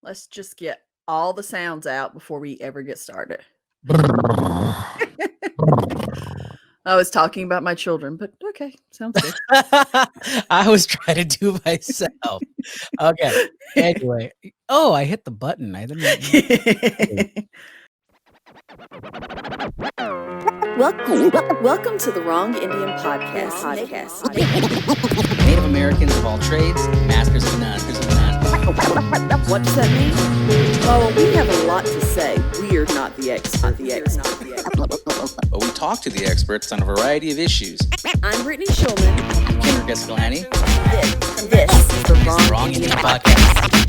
Let's just get all the sounds out before we ever get started. I was talking about my children, but okay, sounds good. I was trying to do myself. Okay. Anyway. Oh, I hit the button. I didn't. Welcome to the Wrong Indian Podcast. Native Americans of all trades, masters of none. What does that mean? Oh, we have a lot to say. We're not the expert. But we talk to the experts on a variety of issues. I'm Brittany Shulman. Kenrick Escalante. This is the Wrong Indian Podcast.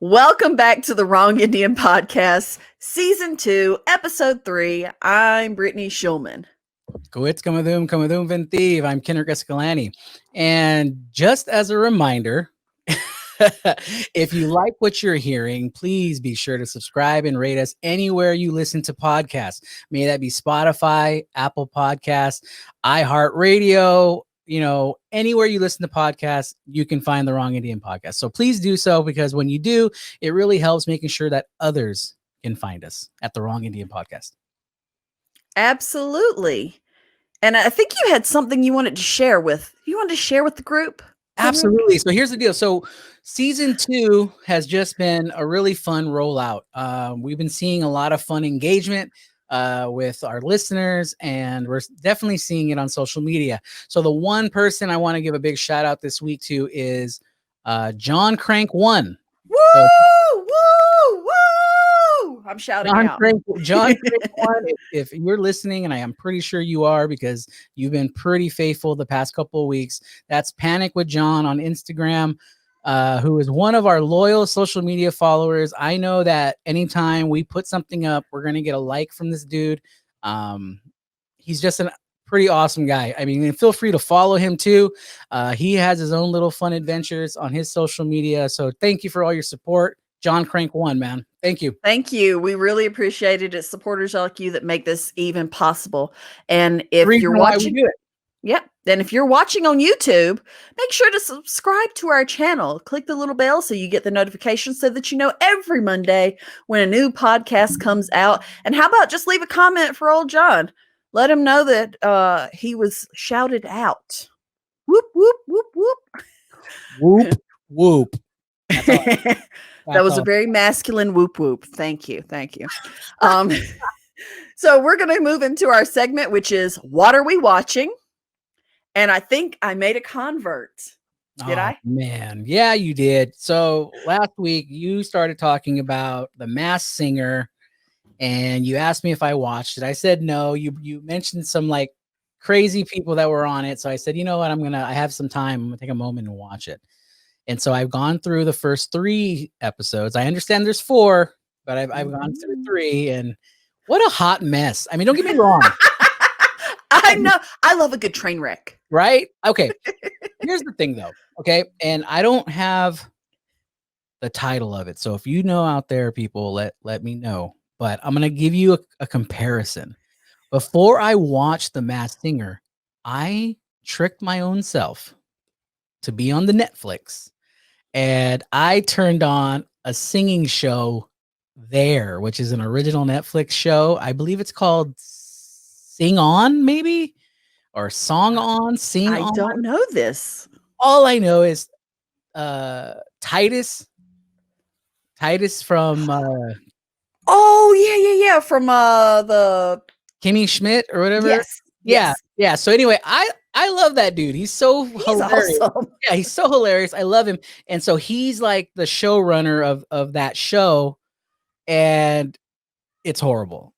Welcome back to the Wrong Indian Podcast, Season 2, Episode 3. I'm Brittany Shulman. Kovitt kamadum ventiv. I'm Kenrick Escalante. And just as a reminder, if you like what you're hearing, please be sure to subscribe and rate us anywhere you listen to podcasts. May that be Spotify, Apple Podcasts, iHeartRadio. You know, anywhere you listen to podcasts, you can find the Wrong Indian Podcast. So please do so, because when you do, it really helps making sure that others can find us at the Wrong Indian Podcast. Absolutely. And I think you had something you wanted to share with the group. Absolutely. So here's the deal. So season 2 has just been a really fun rollout. We've been seeing a lot of fun engagement with our listeners, and we're definitely seeing it on social media. So the one person I want to give a big shout out this week to is John Crank 1. Woo! I'm shouting out. John Crank 1, if you're listening, and I am pretty sure you are, because you've been pretty faithful the past couple of weeks. That's Panic with John on Instagram, who is one of our loyal social media followers. I know that anytime we put something up, we're going to get a like from this dude. He's just a pretty awesome guy. I mean, feel free to follow him too. He has his own little fun adventures on his social media. So thank you for all your support. John Crank 1, man. Thank you. Thank you. We really appreciate it. It's supporters like you that make this even possible. And if you're watching, then if you're watching on YouTube, make sure to subscribe to our channel. Click the little bell so you get the notifications so that you know every Monday when a new podcast comes out. And how about just leave a comment for old John? Let him know that he was shouted out. Whoop, whoop, whoop, whoop. Whoop, whoop. That was a very masculine whoop whoop. Thank you. So we're going to move into our segment, which is What Are We Watching? And I think I made a convert. Did I? Man, yeah, you did. So last week you started talking about The Masked Singer, and you asked me if I watched it. I said no. You mentioned some like crazy people that were on it. So I said, you know what? I have some time. I'm gonna take a moment and watch it. And so I've gone through the first 3 episodes. I understand there's 4, but I've gone through 3, and what a hot mess. I mean, don't get me wrong. I know. I love a good train wreck. Right? Okay. Here's the thing though. Okay. And I don't have the title of it. So if you know out there, people, let me know. But I'm going to give you a comparison. Before I watched The Masked Singer, I tricked my own self to be on the Netflix. And I turned on a singing show there, which is an original Netflix show. I believe it's called Sing On, maybe? Or Song On, Sing On. I don't know this. All I know is Titus from yeah. From the Kimmy Schmidt or whatever. Yes. Yeah. So anyway, I love that dude. He's hilarious. Awesome. Yeah, he's so hilarious. I love him. And so he's like the showrunner of that show, and it's horrible.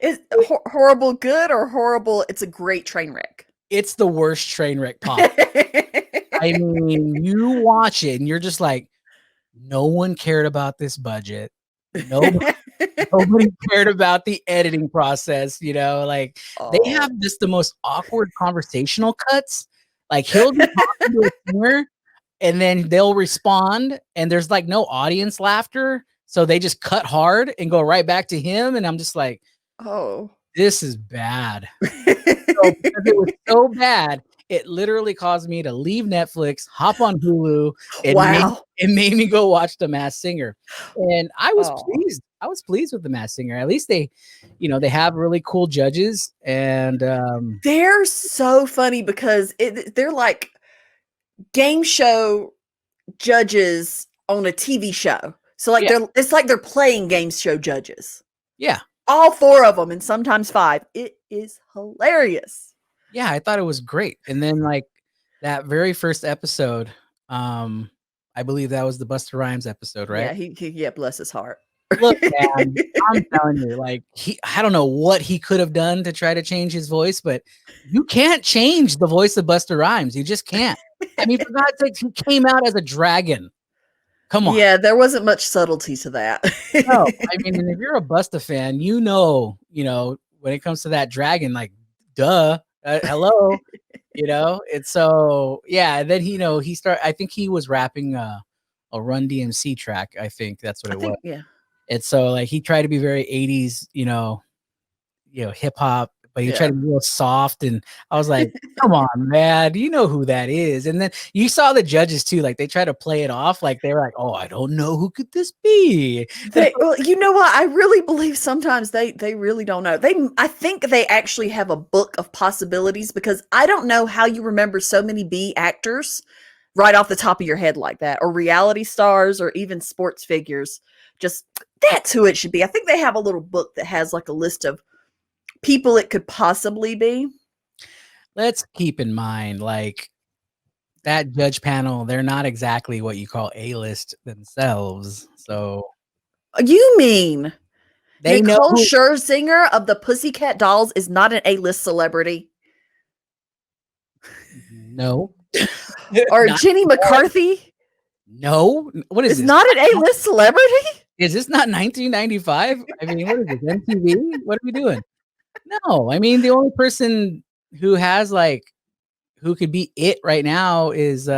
Is horrible good or horrible? It's a great train wreck. It's the worst train wreck possible. I mean, you watch it and you're just like, no one cared about this budget. Nobody cared about the editing process, like they have just the most awkward conversational cuts. Like he'll be talking to a singer and then they'll respond, and there's like no audience laughter, so they just cut hard and go right back to him, and I'm just like, oh, this is bad. So because it was so bad, it literally caused me to leave Netflix, hop on Hulu, and wow. it made me go watch The Masked Singer. And I was Oh. pleased. I was pleased with The Masked Singer. At least they, they have really cool judges, and they're so funny because they're like game show judges on a TV show. So like it's like they're playing game show judges. Yeah. All 4 of them and sometimes 5. It is hilarious. Yeah, I thought it was great. And then like that very first episode, I believe that was the Busta Rhymes episode, right? Yeah, bless his heart. Look, man, I'm telling you, like I don't know what he could have done to try to change his voice, but you can't change the voice of Busta Rhymes. You just can't. I mean, for God's sake, he came out as a dragon. Come on. Yeah, there wasn't much subtlety to that. No, I mean, and if you're a Busta fan, when it comes to that dragon, like, duh, hello, it's so, yeah. And then, I think he was rapping a Run DMC track. I think that's what it was. Yeah. And so like, he tried to be very 80s, hip hop, but he tried to be real soft. And I was like, come on, man, you know who that is. And then you saw the judges too, like they try to play it off. Like they were like, oh, I don't know, who could this be? Well, you know what? I really believe sometimes they really don't know. I think they actually have a book of possibilities, because I don't know how you remember so many B actors right off the top of your head like that, or reality stars, or even sports figures. Just that's who it should be. I think they have a little book that has like a list of people it could possibly be. Let's keep in mind, like, that judge panel, they're not exactly what you call A-list themselves. So you mean they Nicole know Scherzinger of the Pussycat Dolls is not an A-list celebrity? No. Or Jenny McCarthy? No. What is this? Not an A-list celebrity? Is this not 1995? I mean, what is this, MTV? What are we doing? No, I mean, the only person who has who could be it right now is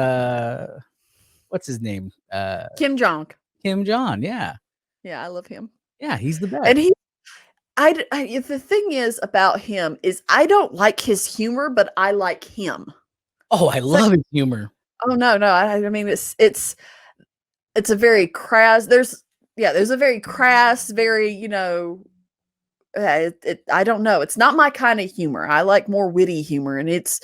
what's his name? Kim Jong. Kim Jong, yeah. Yeah, I love him. Yeah, he's the best. And the thing is about him is I don't like his humor, but I like him. Oh, I love his humor. Oh no, I mean it's a very crass. There's a very crass, very I don't know. It's not my kind of humor. I like more witty humor, and it's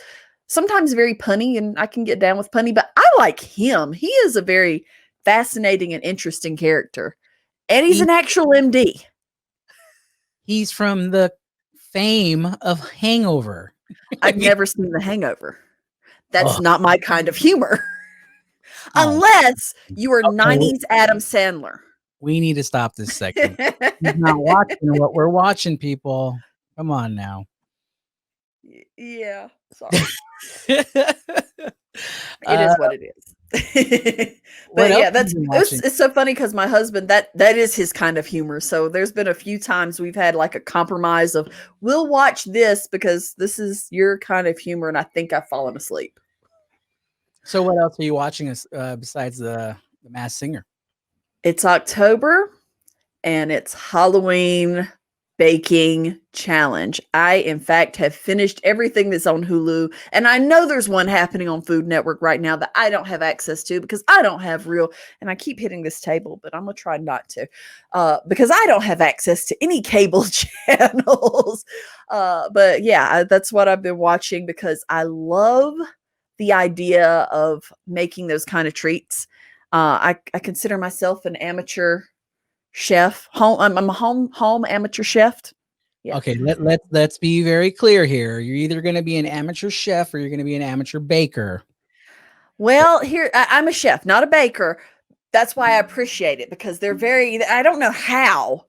sometimes very punny, and I can get down with punny. But I like him. He is a very fascinating and interesting character, and he's an actual MD. He's from the fame of Hangover. I've never seen The Hangover. That's not my kind of humor. Unless you are 90s Adam Sandler. We need to stop this segment. He's not watching what we're watching, people. Come on now. Yeah, sorry. It is what it is. But yeah, it's so funny because my husband, that is his kind of humor. So there's been a few times we've had like a compromise of, we'll watch this because this is your kind of humor, and I think I've fallen asleep. So what else are you watching besides the Masked Singer? It's October, and it's Halloween baking challenge. I, in fact, have finished everything that's on Hulu, and I know there's one happening on Food Network right now that I don't have access to because I don't have and I keep hitting this table, but I'm going to try not to, because I don't have access to any cable channels. But yeah, that's what I've been watching because I love the idea of making those kind of treats. I consider myself an amateur chef. I'm a home amateur chef. Yeah. Okay, let's be very clear here. You're either going to be an amateur chef or you're going to be an amateur baker. Well, here I'm a chef, not a baker. That's why I appreciate it, because they're very. I don't know how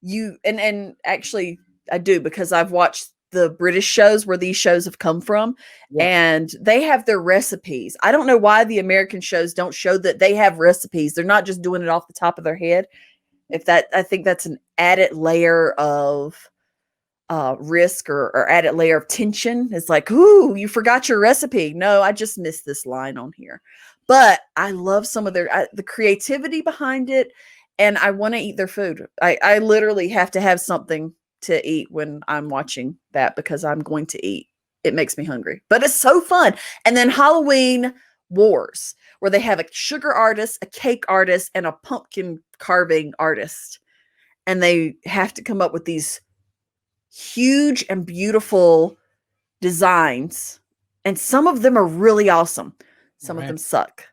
you and actually I do, because I've watched the British shows where these shows have come from, and they have their recipes. I don't know why the American shows don't show that they have recipes. They're not just doing it off the top of their head. I think that's an added layer of risk or added layer of tension. It's like, ooh, you forgot your recipe. No, I just missed this line on here. but I love some of the creativity behind it, and I want to eat their food. I literally have to have something to eat when I'm watching that because I'm going to eat. It makes me hungry, but it's so fun. And then Halloween Wars, where they have a sugar artist, a cake artist, and a pumpkin carving artist, and they have to come up with these huge and beautiful designs, and some of them are really awesome. Some of them suck.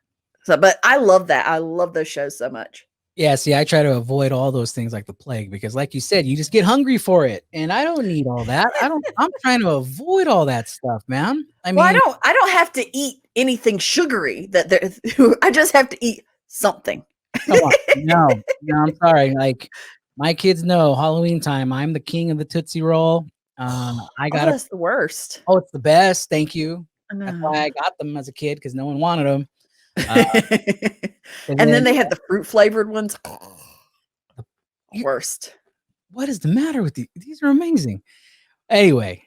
So, but I love that. I love those shows so much. Yeah, see, I try to avoid all those things like the plague because, like you said, you just get hungry for it, and I don't need all that. I'm trying to avoid all that stuff, man. I mean, I don't have to eat anything sugary. I just have to eat something. Come on, no, I'm sorry. Like my kids know Halloween time. I'm the king of the Tootsie Roll. I got that's the worst. Oh, it's the best. Thank you. No. That's why I got them as a kid because no one wanted them. And then they had the fruit flavored ones. Worst. What is the matter with these? These are amazing. Anyway,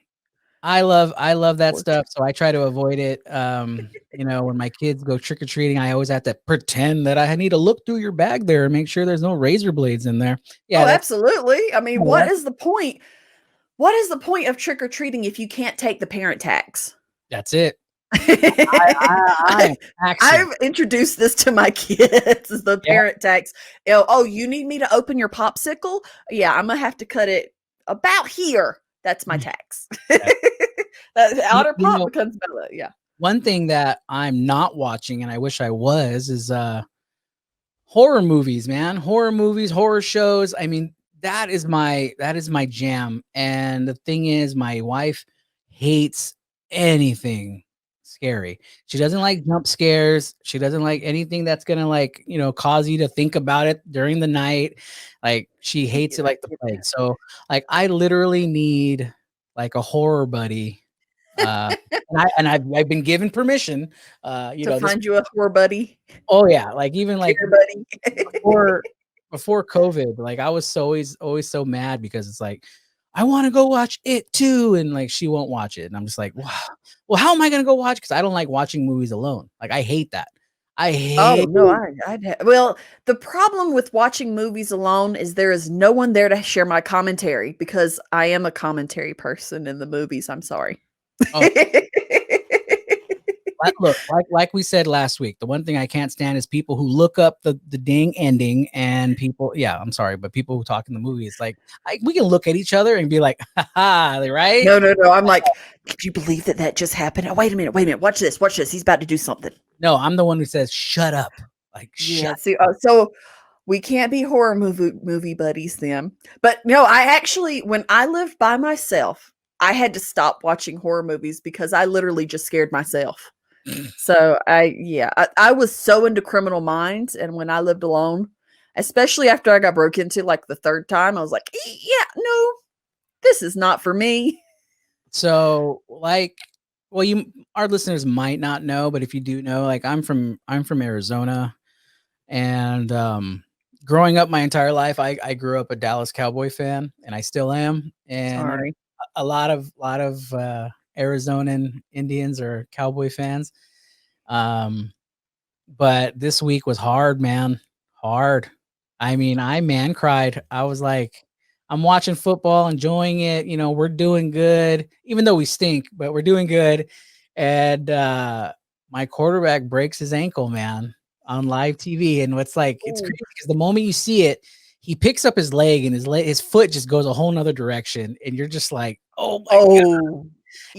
I love that stuff, so I try to avoid it. When my kids go trick or treating, I always have to pretend that I need to look through your bag there and make sure there's no razor blades in there. Yeah, absolutely. I mean, what is the point? What is the point of trick or treating if you can't take the parent tags? That's it. I've introduced this to my kids, the parent tags. Oh, you need me to open your popsicle? Yeah, I'm gonna have to cut it about here. That's my tax. The outer pop becomes Bella. Yeah. One thing that I'm not watching, and I wish I was, is horror movies, man. Horror movies, horror shows. I mean, that is my jam. And the thing is, my wife hates anything scary. She doesn't like jump scares. She doesn't like anything that's gonna cause you to think about it during the night. Like she hates it like the plague. So like I literally need like a horror buddy. And I've been given permission to find you a horror buddy. Oh yeah, like even like before COVID, like I was always so mad because it's like I want to go watch it too, and like she won't watch it, and I'm just like, wow. Well, how am I gonna go watch? Because I don't like watching movies alone. Like I hate that. Well, the problem with watching movies alone is there is no one there to share my commentary because I am a commentary person in the movies. I'm sorry. Oh. Look, like we said last week, the one thing I can't stand is people who look up the dang ending and people. Yeah, I'm sorry, but people who talk in the movie, it's like we can look at each other and be like, "Ha, right?" No. I'm like, "Did you believe that just happened? Oh, wait a minute. Watch this. He's about to do something." No, I'm the one who says, "Shut up!" Like, yeah. See, so we can't be horror movie buddies then. But no, I actually, when I lived by myself, I had to stop watching horror movies because I literally just scared myself. So I was so into Criminal Minds, and when I lived alone, especially after I got broke into like the third time, I was like, yeah, no, this is not for me. So our listeners might not know, but if you do know, like I'm from Arizona, and growing up my entire life, I grew up a Dallas Cowboy fan, and I still am. And a lot of Arizonan Indians are Cowboy fans. But this week was hard, man. Hard. I mean, I man cried. I was like, I'm watching football, enjoying it. We're doing good, even though we stink, but we're doing good. And my quarterback breaks his ankle, man, on live TV. And it's crazy because the moment you see it, he picks up his leg and his foot just goes a whole nother direction. And you're just like, oh my God.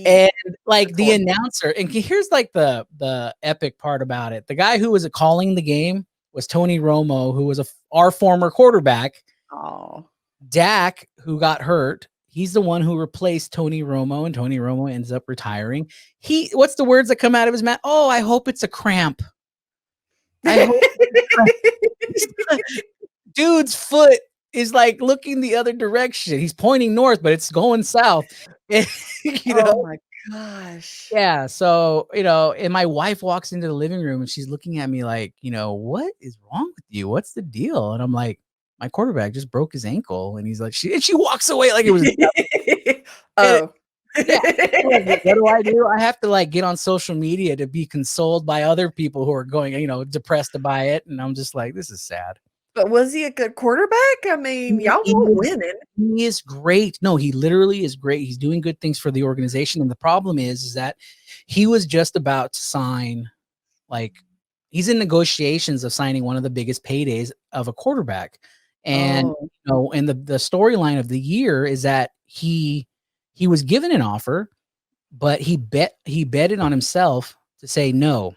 And like the announcer, and here's like the epic part about it. The guy who was calling the game was Tony Romo, who was our former quarterback. Oh, Dak, who got hurt, he's the one who replaced Tony Romo, and Tony Romo ends up retiring. What's the words that come out of his mouth? Oh, I hope it's a cramp. I hope it's a cramp. Dude's foot is like looking the other direction. He's pointing north, but it's going south. Oh my gosh. Yeah. So, and my wife walks into the living room and she's looking at me like, what is wrong with you? What's the deal? And I'm like, my quarterback just broke his ankle. And he's like, she walks away like it was. Yeah. What do? I have to like get on social media to be consoled by other people who are going, depressed by it. And I'm just like, this is sad. But was he a good quarterback? I mean, y'all were winning. He is great. No, he literally is great. He's doing good things for the organization. And the problem is that he was just about to sign, like, he's in negotiations of signing one of the biggest paydays of a quarterback. And and the storyline of the year is that he was given an offer, but he betted on himself to say, no,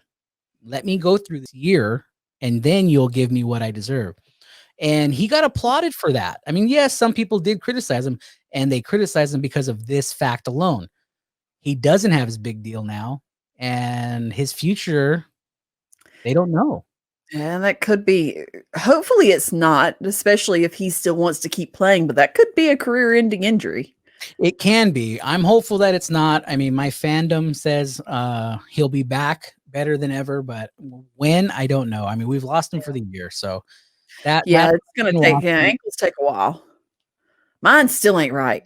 let me go through this year and then you'll give me what I deserve. And he got applauded for that. I mean, yes, some people did criticize him, and they criticized him because of this fact alone. He doesn't have his big deal now, and his future, they don't know. And that could be, hopefully it's not, especially if he still wants to keep playing, but that could be a career-ending injury. It can be. I'm hopeful that it's not. I mean, my fandom says he'll be back better than ever, but when, I don't know. I mean, we've lost him for the year, so it's going to take, ankles take a while. Mine still ain't right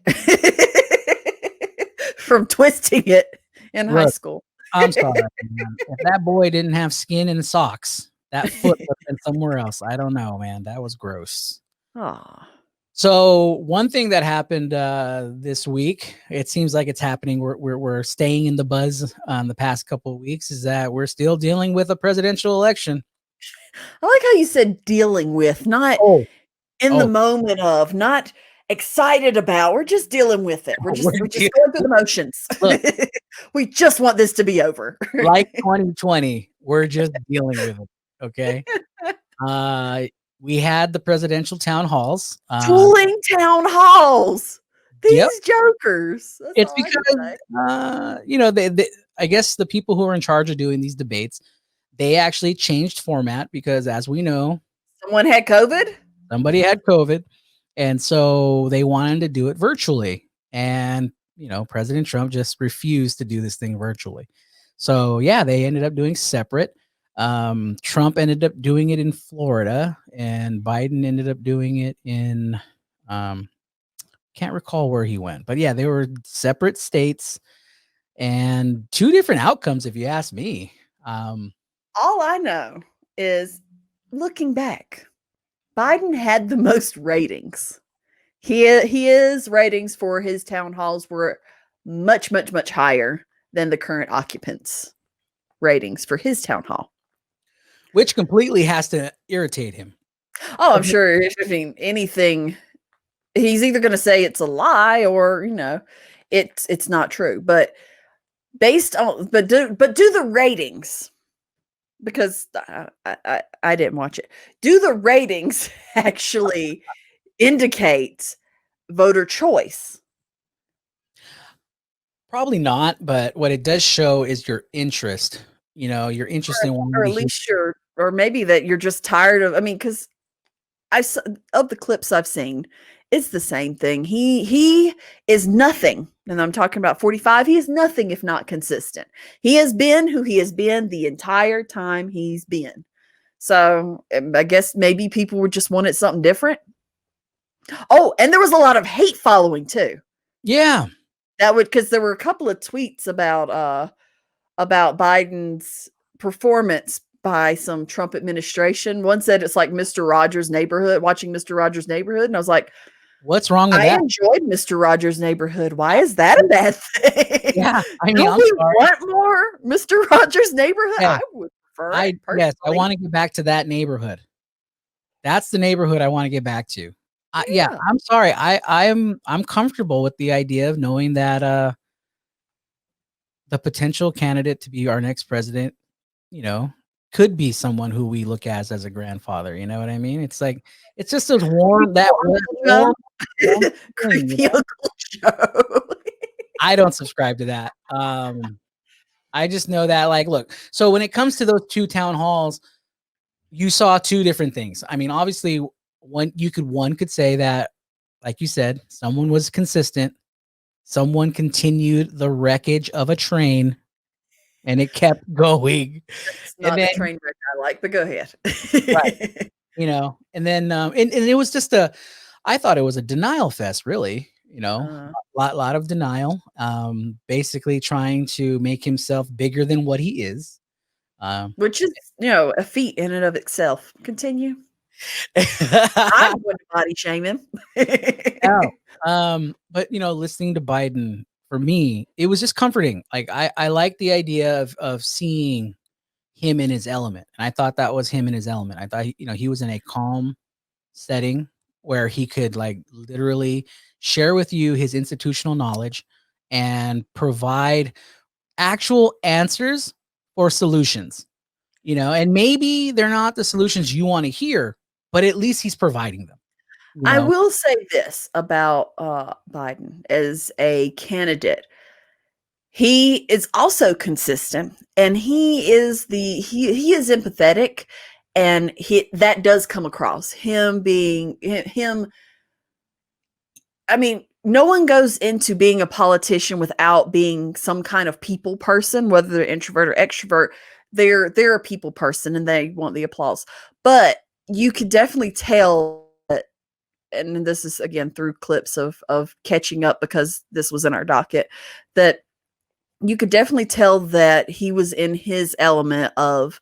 from twisting it in high school. I'm sorry. If that boy didn't have skin and socks, that foot would have been somewhere else. I don't know, man. That was gross. Oh. So one thing that happened this week, it seems like it's happening. We're staying in the buzz the past couple of weeks, is that we're still dealing with a presidential election. I like how you said dealing with, not in the moment of, not excited about. We're just dealing with it. We're just going through the motions. Look, we just want this to be over. Like 2020, we're just dealing with it. Okay. We had the presidential town halls. Dueling town halls. These jokers. It's because, they, I guess the people who are in charge of doing these debates, they actually changed format because, as we know, someone had COVID. Somebody had COVID. And so they wanted to do it virtually. And, President Trump just refused to do this thing virtually. So, yeah, they ended up doing separate. Trump ended up doing it in Florida, and Biden ended up doing it in, can't recall where he went, but yeah, they were separate states and two different outcomes, if you ask me. All I know is, looking back, Biden had the most ratings. His ratings for his town halls were much, much, much higher than the current occupants' ratings for his town hall. Which completely has to irritate him. Oh, I'm sure. I mean, anything, he's either going to say it's a lie or, it's not true. But based on, but do the ratings, because I didn't watch it. Do the ratings actually indicate voter choice? Probably not, but what it does show is your interest. Your interest in wanting, or at least or maybe that you're just tired of. I mean, because of the clips I've seen, it's the same thing. He is nothing, and I'm talking about 45. He is nothing if not consistent. He has been who he has been the entire time he's been. So I guess maybe people would just wanted something different. Oh, and there was a lot of hate following too. Yeah, because there were a couple of tweets about Biden's performance by some Trump administration. One said it's like Mr. Rogers' Neighborhood, watching Mr. Rogers' Neighborhood. And I was like, what's wrong with that? I enjoyed Mr. Rogers' Neighborhood. Why is that a bad thing? Yeah. I mean, don't we want more Mr. Rogers' Neighborhood? Yeah. I would prefer yes, I want to get back to that neighborhood. That's the neighborhood I want to get back to. Yeah, I'm sorry. I'm comfortable with the idea of knowing that the potential candidate to be our next president, could be someone who we look at as a grandfather. You know what I mean? It's like, it's just those warm creepy Uncle Joe. I don't subscribe to that. I just know that, like, look, so when it comes to those two town halls, you saw two different things. I mean, obviously, one could say that, like you said, someone was consistent. Someone continued the wreckage of a train, and it kept going. It's not a train wreck I like, but go ahead. Right. And then and it was just I thought it was a denial fest, really. lot of denial, basically trying to make himself bigger than what he is. Which is, a feat in and of itself. Continue. I wouldn't body shame him. No. But listening to Biden, for me, it was just comforting. Like I like the idea of seeing him in his element. And I thought that was him in his element. I thought he was in a calm setting where he could like literally share with you his institutional knowledge and provide actual answers or solutions. And maybe they're not the solutions you want to hear, but at least he's providing them. I will say this about Biden as a candidate. He is also consistent, and he is he is empathetic, and that does come across him being him. I mean, no one goes into being a politician without being some kind of people person, whether they're introvert or extrovert. They're a people person, and they want the applause. But you could definitely tell that, and this is again through clips of catching up because this was in our docket, that you could definitely tell that he was in his element of,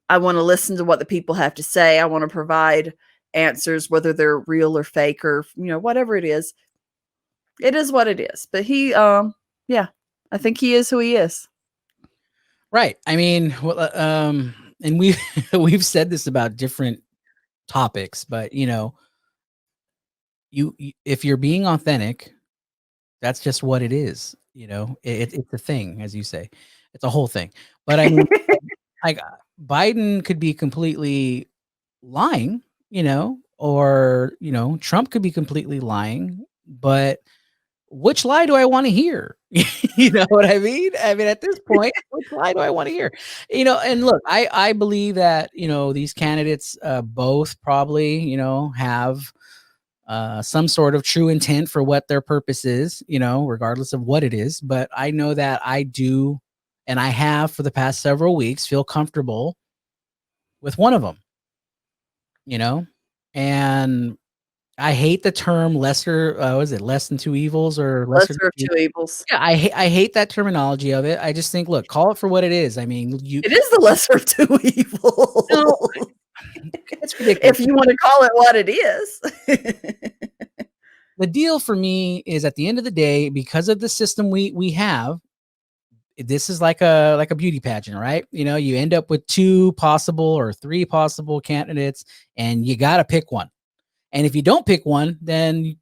I want to listen to what the people have to say. I want to provide answers, whether they're real or fake or, whatever it is. It is what it is. But he, I think he is who he is. Right. I mean, and we've said this about different topics, but you if you're being authentic, that's just what it is. It's a thing, as you say, it's a whole thing. But I mean, like Biden could be completely lying, or Trump could be completely lying, but which lie do I want to hear? You know what I mean? I mean, at this point, which lie do I want to hear? And look, I believe that, these candidates both probably, have some sort of true intent for what their purpose is, regardless of what it is. But I know that I do, and I have for the past several weeks, feel comfortable with one of them, and I hate the term lesser, was it less than two evils or lesser of two evils? Yeah, I hate that terminology of it. I just think, look, call it for what it is. I mean, it is the lesser of two evils. No, it's ridiculous. If you want to call it what it is. The deal for me is at the end of the day, because of the system we have, this is like a beauty pageant, right? You end up with 2 possible or 3 possible candidates, and you got to pick one. And if you don't pick one, then,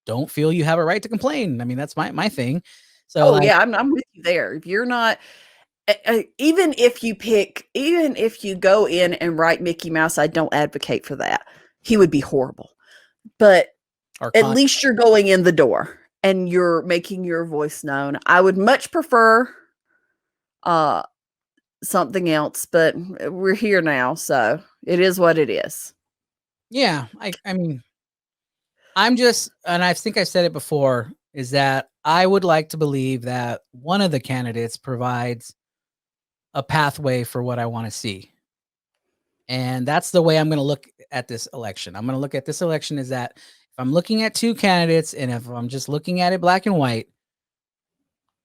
don't feel you have a right to complain. I mean, that's my thing. So yeah, I'm with you there. If you're not, even if you go in and write Mickey Mouse, I don't advocate for that. He would be horrible. But at least you're going in the door and you're making your voice known. I would much prefer something else, but we're here now, so it is what it is. Yeah, I mean, I'm just, and I think I said it before, is that I would like to believe that one of the candidates provides a pathway for what I want to see. And that's the way I'm going to look at this election. I'm going to look at this election is that if I'm looking at 2 candidates and if I'm just looking at it black and white,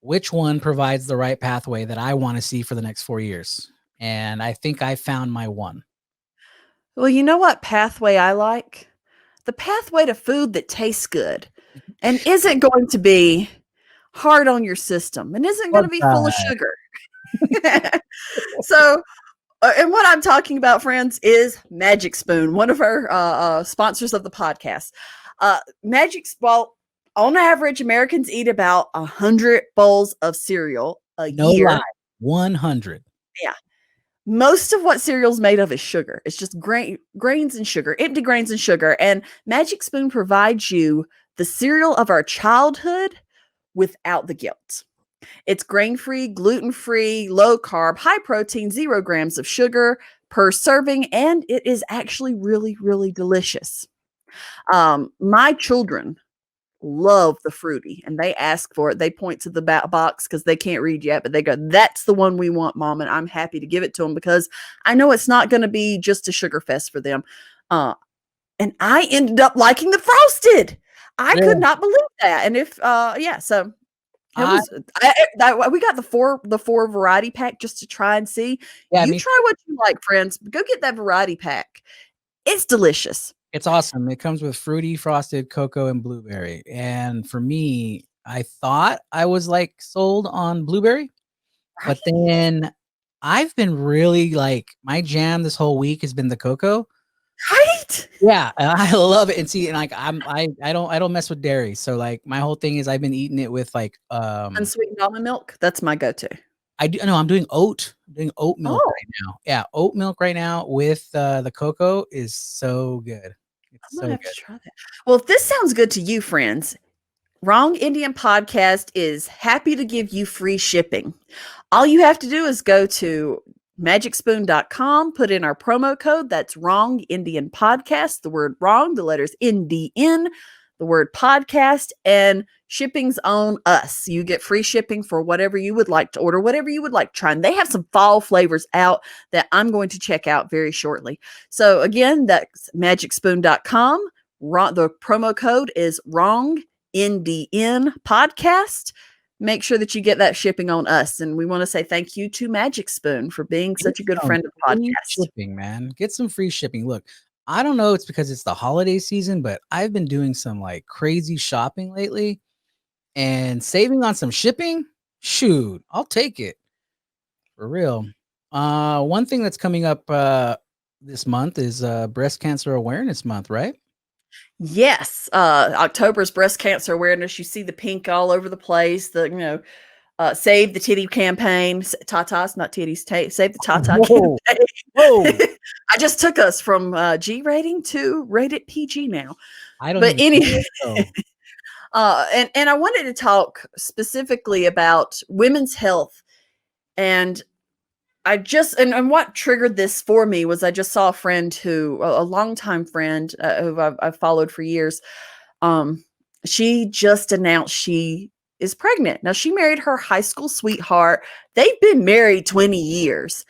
which one provides the right pathway that I want to see for the next 4 years? And I think I found my one. Well, you know what pathway I like? The pathway to food that tastes good and isn't going to be hard on your system and isn't going to be full of sugar. So, and what I'm talking about, friends, is Magic Spoon, one of our sponsors of the podcast. Well, on average, Americans eat about 100 bowls of cereal a year. Lie. 100. Yeah. Most of what cereal is made of is sugar. It's just grains and sugar, empty grains and sugar. And Magic Spoon provides you the cereal of our childhood without the guilt. It's grain-free, gluten-free, low-carb, high-protein, 0 grams of sugar per serving, and it is actually really, really delicious. My children love the fruity, and they ask for it. They point to the box because they can't read yet, but they go, "That's the one we want, Mom," and I'm happy to give it to them because I know it's not going to be just a sugar fest for them. And I ended up liking the frosted. I could not believe that. And if so it was we got the four variety pack just to try and see. Yeah, you try what you like, friends. Go get that variety pack. It's delicious. It's awesome. It comes with fruity frosted cocoa and blueberry. And for me, I thought I was like sold on blueberry, but then I've been really like my jam this whole week has been the cocoa. Right? Yeah, and I love it. And see, and like I don't mess with dairy. So like my whole thing is I've been eating it with like unsweetened almond milk. That's my go-to. I'm doing oat. I'm doing oat milk right now. Yeah, oat milk right now with the cocoa is so good. It's I'm so gonna have good. to try that. Well, if this sounds good to you, friends, Wrong Indian Podcast is happy to give you free shipping. All you have to do is go to magicspoon.com, put in our promo code. That's Wrong Indian Podcast, the word wrong, the letters NDN, the word podcast, and shipping's on us. You get free shipping for whatever you would like to order, whatever you would like to try. And they have some fall flavors out that I'm going to check out very shortly. So again, that's magicspoon.com. The promo code is Wrong NDN Podcast. Make sure that you get that shipping on us. And we want to say thank you to Magic Spoon for being such a good friend of the podcast. Shipping, man. Get some free shipping. Look, I don't know it's because it's the holiday season, but I've been doing some like crazy shopping lately and saving on some shipping. Shoot, I'll take it. For real. One thing that's coming up this month is Breast Cancer Awareness Month, right? Yes, October's breast cancer awareness. You see the pink all over the place. The Save the Titty campaign, tatas, not titties. Save the Tata campaign. Whoa! I just took us from G rating to rated PG now. I don't. But anyway, and I wanted to talk specifically about women's health, and and what triggered this for me was I just saw a friend a longtime friend who I've followed for years. She just announced she is pregnant. Now, she married her high school sweetheart. They've been married 20 years.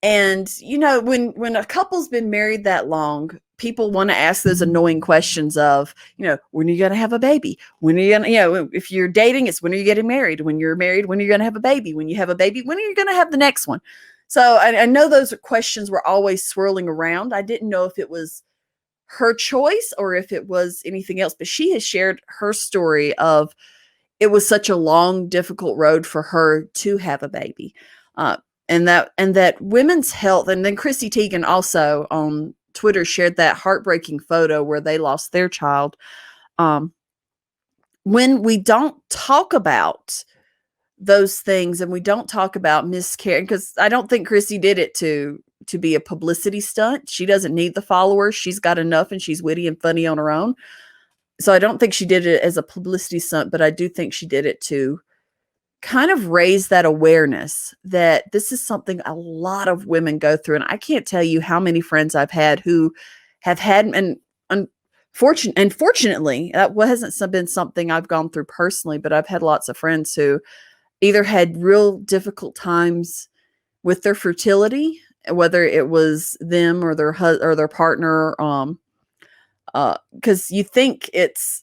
And, when a couple's been married that long, people want to ask those annoying questions of, when are you going to have a baby? When are you going to, if you're dating, it's when are you getting married? When you're married, when are you going to have a baby? When you have a baby, when are you going to have the next one? So I know those questions were always swirling around. I didn't know if it was her choice or if it was anything else, but she has shared her story of it was such a long, difficult road for her to have a baby. And that women's health, and then Chrissy Teigen also on Twitter shared that heartbreaking photo where they lost their child. When we don't talk about those things and we don't talk about miscarriage, because I don't think Chrissy did it to be a publicity stunt. She doesn't need the followers. She's got enough and she's witty and funny on her own. So I don't think she did it as a publicity stunt, but I do think she did it to kind of raise that awareness that this is something a lot of women go through. And I can't tell you how many friends I've had who have had, and unfortunately, that hasn't been something I've gone through personally, but I've had lots of friends who either had real difficult times with their fertility, whether it was them or their partner, because you think it's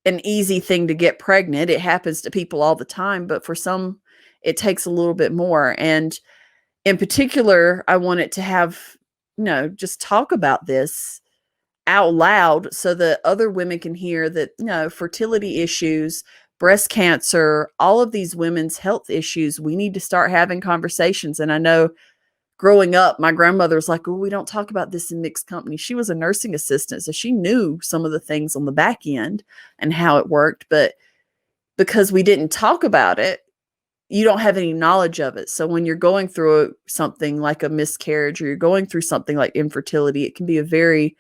an easy thing to get pregnant. It happens to people all the time, but for some, it takes a little bit more. And in particular, I wanted to have, just talk about this out loud so that other women can hear that, fertility issues, breast cancer, all of these women's health issues, we need to start having conversations. And I know growing up, my grandmother was like, oh, we don't talk about this in mixed company. She was a nursing assistant, so she knew some of the things on the back end and how it worked. But because we didn't talk about it, you don't have any knowledge of it. So when you're going through something like a miscarriage or you're going through something like infertility, it can be a very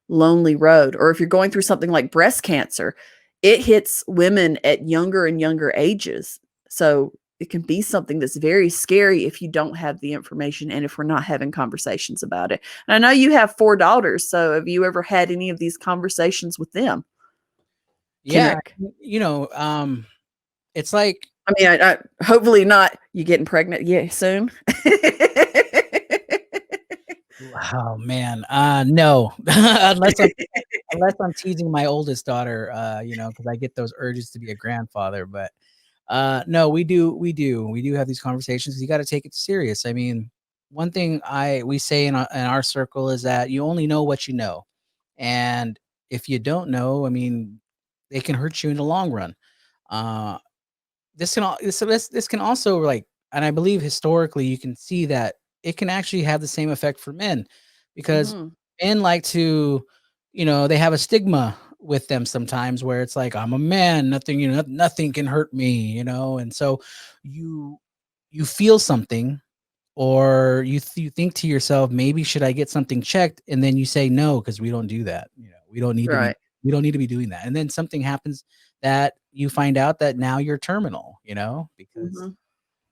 lonely road. Or if you're going through something like breast cancer, it hits women at younger and younger ages. So it can be something that's very scary if you don't have the information and if we're not having conversations about it. And I know you have 4 daughters. So have you ever had any of these conversations with them? Yeah. It's like, I mean, I hopefully not you getting pregnant soon. Oh man, no, unless I'm teasing my oldest daughter, because I get those urges to be a grandfather. But no, we do have these conversations. You got to take it serious. I mean, one thing we say in our circle is that you only know what you know, and if you don't know, I mean, it can hurt you in the long run. Uh, this can also like, and I believe historically you can see that it can actually have the same effect for men, because Mhm. men like to, they have a stigma with them sometimes where it's like, I'm a man, nothing, nothing can hurt me, and so you you feel something, or you think to yourself, maybe should I get something checked, and then you say no, because we don't do that. Right. We don't need to be doing that, and then something happens that you find out that now you're terminal, because Mhm.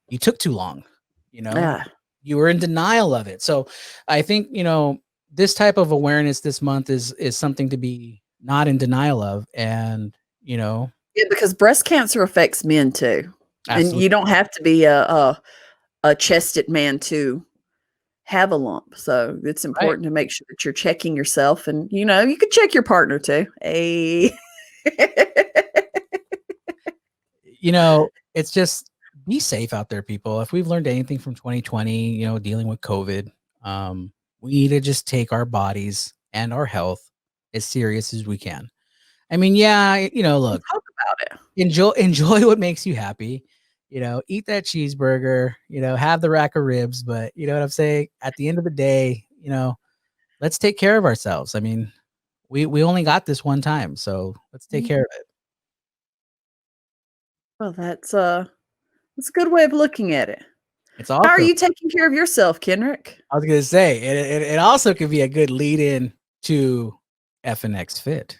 you took too long, you know Yeah. you were in denial of it. So I think, this type of awareness this month is something to be not in denial of. And Yeah, because breast cancer affects men too, and absolutely you don't have to be a chested man to have a lump. So it's right. important to make sure that you're checking yourself, and you could check your partner too. A It's just, be safe out there, people. If we've learned anything from 2020, dealing with COVID, we need to just take our bodies and our health as serious as we can. I mean, yeah, look, talk about it. enjoy what makes you happy. Eat that cheeseburger, have the rack of ribs, but you know what I'm saying? At the end of the day, let's take care of ourselves. I mean, we only got this one time, so let's take Mhm. care of it. Well, that's a good way of looking at it. It's How are also, you taking care of yourself, Kenrick? I was gonna say, it also could be a good lead in to FNX Fit.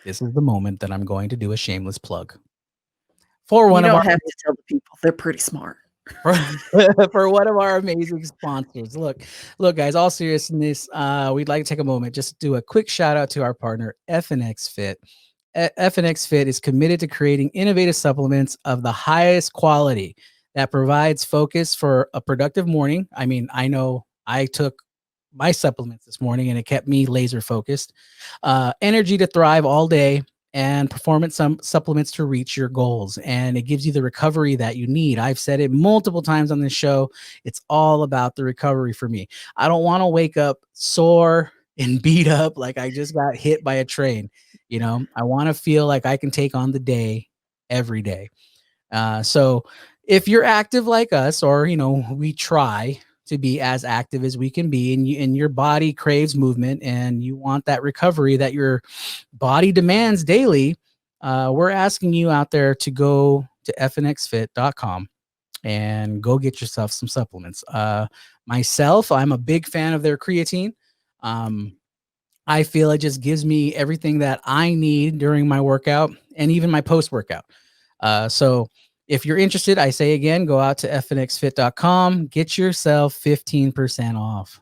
This is the moment that I'm going to do a shameless plug for You one of don't our have to tell the people. They're pretty smart. for, for one of our amazing sponsors. Look, guys, all seriousness, we'd like to take a moment just to do a quick shout out to our partner, FNX Fit. FNX Fit is committed to creating innovative supplements of the highest quality that provides focus for a productive morning. I mean, I know I took my supplements this morning and it kept me laser focused. Energy to thrive all day, and performance supplements to reach your goals. And it gives you the recovery that you need. I've said it multiple times on this show. It's all about the recovery for me. I don't want to wake up sore and beat up like I just got hit by a train. I want to feel like I can take on the day every day. So if you're active like us, or we try to be as active as we can be, and your body craves movement and you want that recovery that your body demands daily, we're asking you out there to go to fnxfit.com and go get yourself some supplements. Myself, I'm a big fan of their creatine. I feel it just gives me everything that I need during my workout and even my post workout. So if you're interested, I say again, go out to fnxfit.com, get yourself 15% off.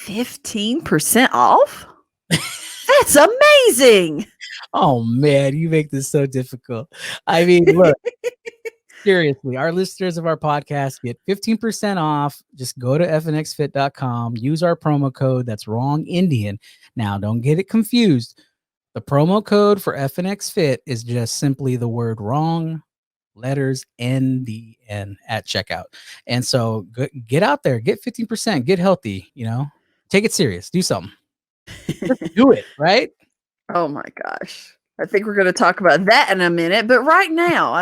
15% off? That's amazing. Oh man, you make this so difficult. I mean, look, seriously, our listeners of our podcast get 15% off. Just go to fnxfit.com, use our promo code. That's wrong Indian. Now, don't get it confused. The promo code for FNX Fit is just simply the word wrong, letters NDN at checkout. And so get out there, get 15%, get healthy, take it serious, do something. Just do it, right? Oh my gosh. I think we're going to talk about that in a minute, but right now,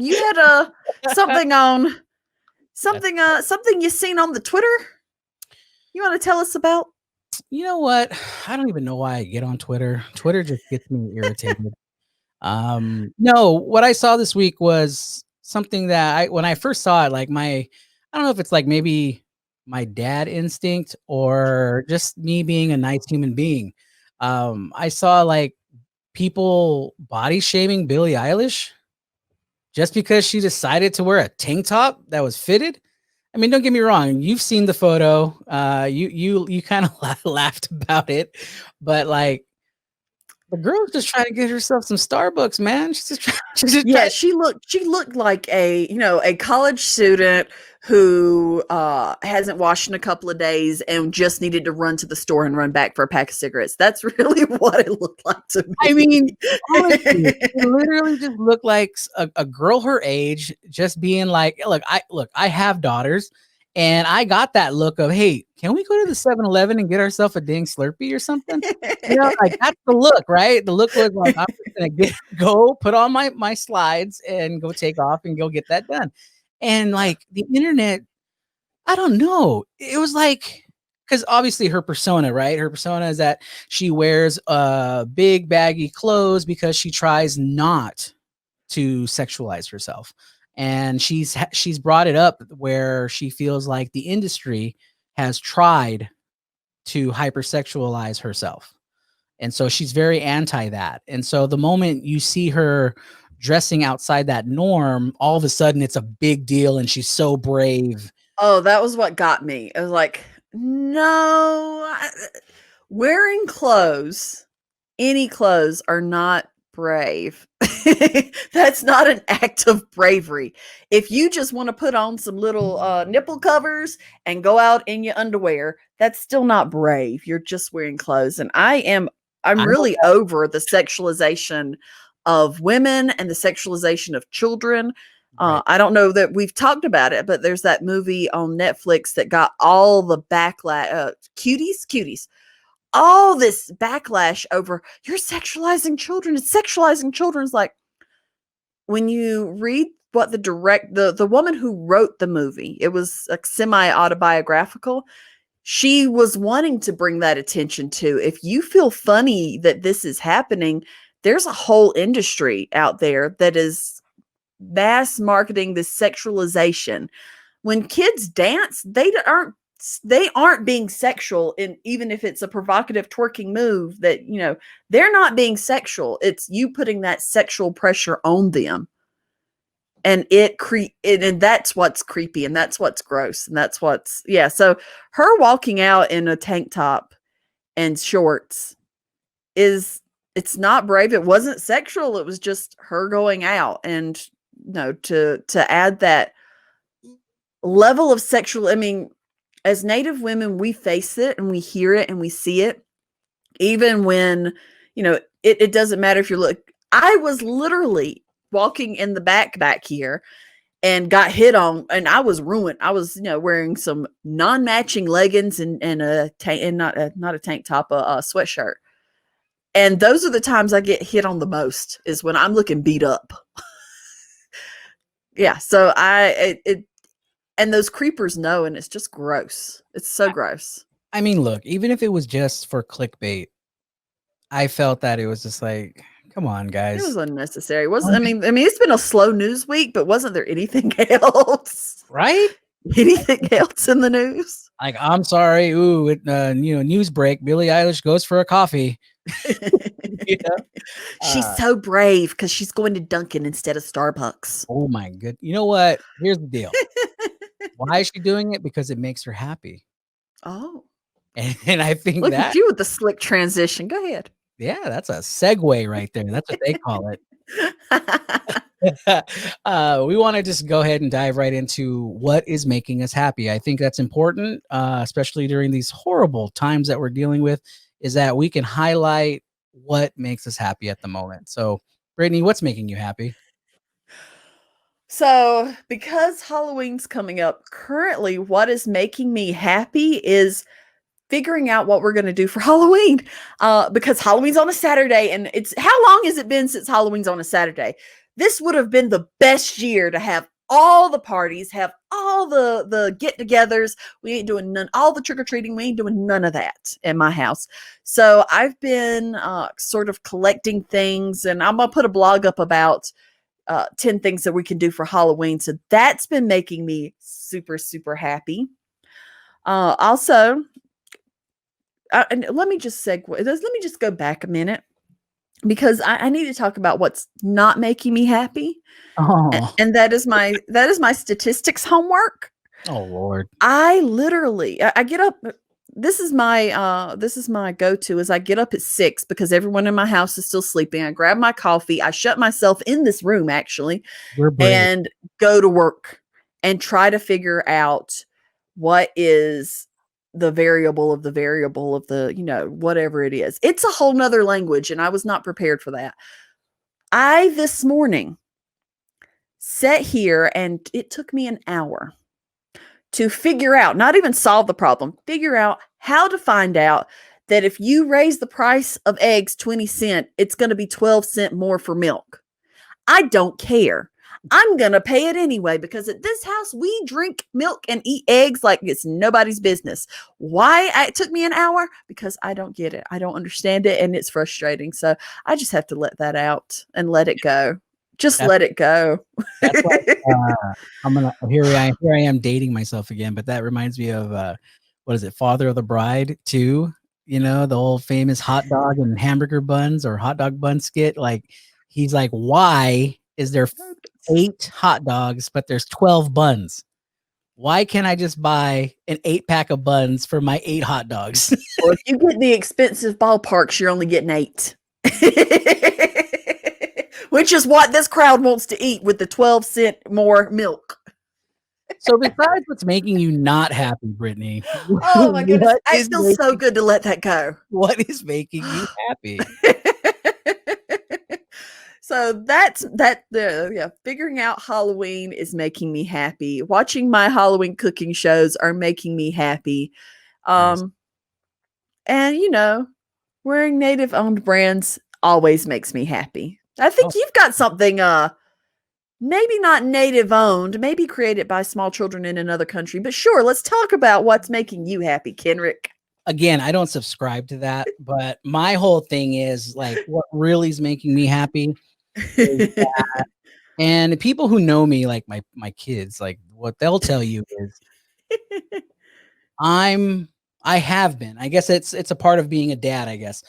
you had a something on That's, something you seen on the Twitter. You want to tell us about? you know what? I don't even know why I get on Twitter. Twitter just gets me irritated. No, what I saw this week was something that when I first saw it, like I don't know if it's like maybe my dad instinct or just me being a nice human being. I saw like people body shaming Billie Eilish just because she decided to wear a tank top that was fitted. I mean, don't get me wrong. You've seen the photo. You kind of laughed about it, but like, The girl's just trying to get herself some Starbucks, man. She's just Yeah, trying. she looked like a college student who hasn't washed in a couple of days and just needed to run to the store and run back for a pack of cigarettes. That's really what it looked like to me. I mean, honestly, it literally just looked like a girl her age just being like, look, I have daughters, and I got that look of, hey, can we go to the 7-Eleven and get ourselves a dang Slurpee or something? You know, like that's the look, right? The look was like, I'm just gonna go put on my slides and go take off and go get that done. And like the internet, I don't know. It was like, because obviously her persona, right? Her persona is that she wears big baggy clothes because she tries not to sexualize herself. And she's brought it up where she feels like the industry has tried to hypersexualize herself. And so she's very anti that. And so the moment you see her dressing outside that norm, all of a sudden it's a big deal and she's so brave. Oh, that was what got me. I was like, no, wearing clothes, any clothes are not brave. That's not an act of bravery. If you just want to put on some little nipple covers and go out in your underwear, that's still not brave. You're just wearing clothes. And I'm really over the sexualization of women and the sexualization of children. Right. I don't know that we've talked about it, but there's that movie on Netflix that got all the backlash. Cuties, all this backlash over you're sexualizing children. It's sexualizing children. It's like when you read what the woman who wrote the movie, it was like semi-autobiographical. She was wanting to bring that attention to. If you feel funny that this is happening, there's a whole industry out there that is mass marketing this sexualization. When kids dance, they aren't being sexual, and even if it's a provocative twerking move, that they're not being sexual. It's you putting that sexual pressure on them, and and that's what's creepy, and that's what's gross, and that's what's so her walking out in a tank top and shorts it's not brave. It wasn't sexual. It was just her going out, and to add that level of sexual, I mean, as Native women, we face it and we hear it and we see it. Even when, it doesn't matter if you're I was literally walking in the back here and got hit on, and I was ruined. I was, wearing some non-matching leggings and a tank, and not a tank top, a sweatshirt. And those are the times I get hit on the most, is when I'm looking beat up. Yeah. So and those creepers know, and it's just gross. It's so gross. I mean, look, even if it was just for clickbait, I felt that it was just like, come on, guys. It was unnecessary. I mean, it's been a slow news week, but wasn't there anything else? Right? Anything else in the news? Like, I'm sorry. Ooh, news break. Billie Eilish goes for a coffee. She's so brave because she's going to Dunkin' instead of Starbucks. Oh my good. You know what? Here's the deal. Why is she doing it? Because it makes her happy. Oh. And I think look at you with the slick transition. Go ahead. Yeah, that's a segue right there. That's what they call it. We want to just go ahead and dive right into what is making us happy. I think that's important, especially during these horrible times that we're dealing with, is that we can highlight what makes us happy at the moment. So, Brittany, what's making you happy? So, because Halloween's coming up, currently what is making me happy is figuring out what we're going to do for Halloween, because Halloween's on a Saturday, and how long has it been since Halloween's on a Saturday? This would have been the best year to have all the parties, have all the get-togethers. We ain't doing all the trick-or-treating. We ain't doing none of that in my house. So I've been sort of collecting things, and I'm going to put a blog up about 10 things that we can do for Halloween. So that's been making me super, super happy. Also, and let me just go back a minute, because I need to talk about what's not making me happy. Oh. And that is my statistics homework. Oh Lord. I literally, I get up. this is my go-to is I get up at 6 because everyone in my house is still sleeping. I grab my coffee, I shut myself in this room actually, We're brave. and go to work and try to figure out what is the variable of the, whatever it is. It's a whole nother language, and I was not prepared for that. I this morning sat here and it took me an hour to figure out, not even solve the problem, figure out how to find out that if you raise the price of eggs 20 cents, it's going to be 12 cents more for milk. I don't care. I'm going to pay it anyway because at this house, we drink milk and eat eggs like it's nobody's business. Why it took me an hour? Because I don't get it. I don't understand it. And it's frustrating. So I just have to let that out and let it go. Just let it go. That's like, here I am dating myself again, but that reminds me of what is it, Father of the Bride 2? The old famous hot dog and hamburger buns or hot dog bun skit. Like he's like, why is there 8 hot dogs but there's 12 buns? Why can't I just buy an 8-pack of buns for my 8 hot dogs? Well, if you get the expensive ballparks, you're only getting 8. Which is what this crowd wants to eat with the 12 cent more milk. So besides what's making you not happy, Brittany, oh my goodness, I feel so good to let that go. What is making you happy? So figuring out Halloween is making me happy. Watching my Halloween cooking shows are making me happy. Nice. And wearing native owned brands always makes me happy. I think you've got something maybe not native owned, maybe created by small children in another country, but sure, let's talk about what's making you happy, Kenrick. Again, I don't subscribe to that, but my whole thing is like what really is making me happy is that, and people who know me, like my kids, like what they'll tell you is I have been. I guess it's a part of being a dad, I guess.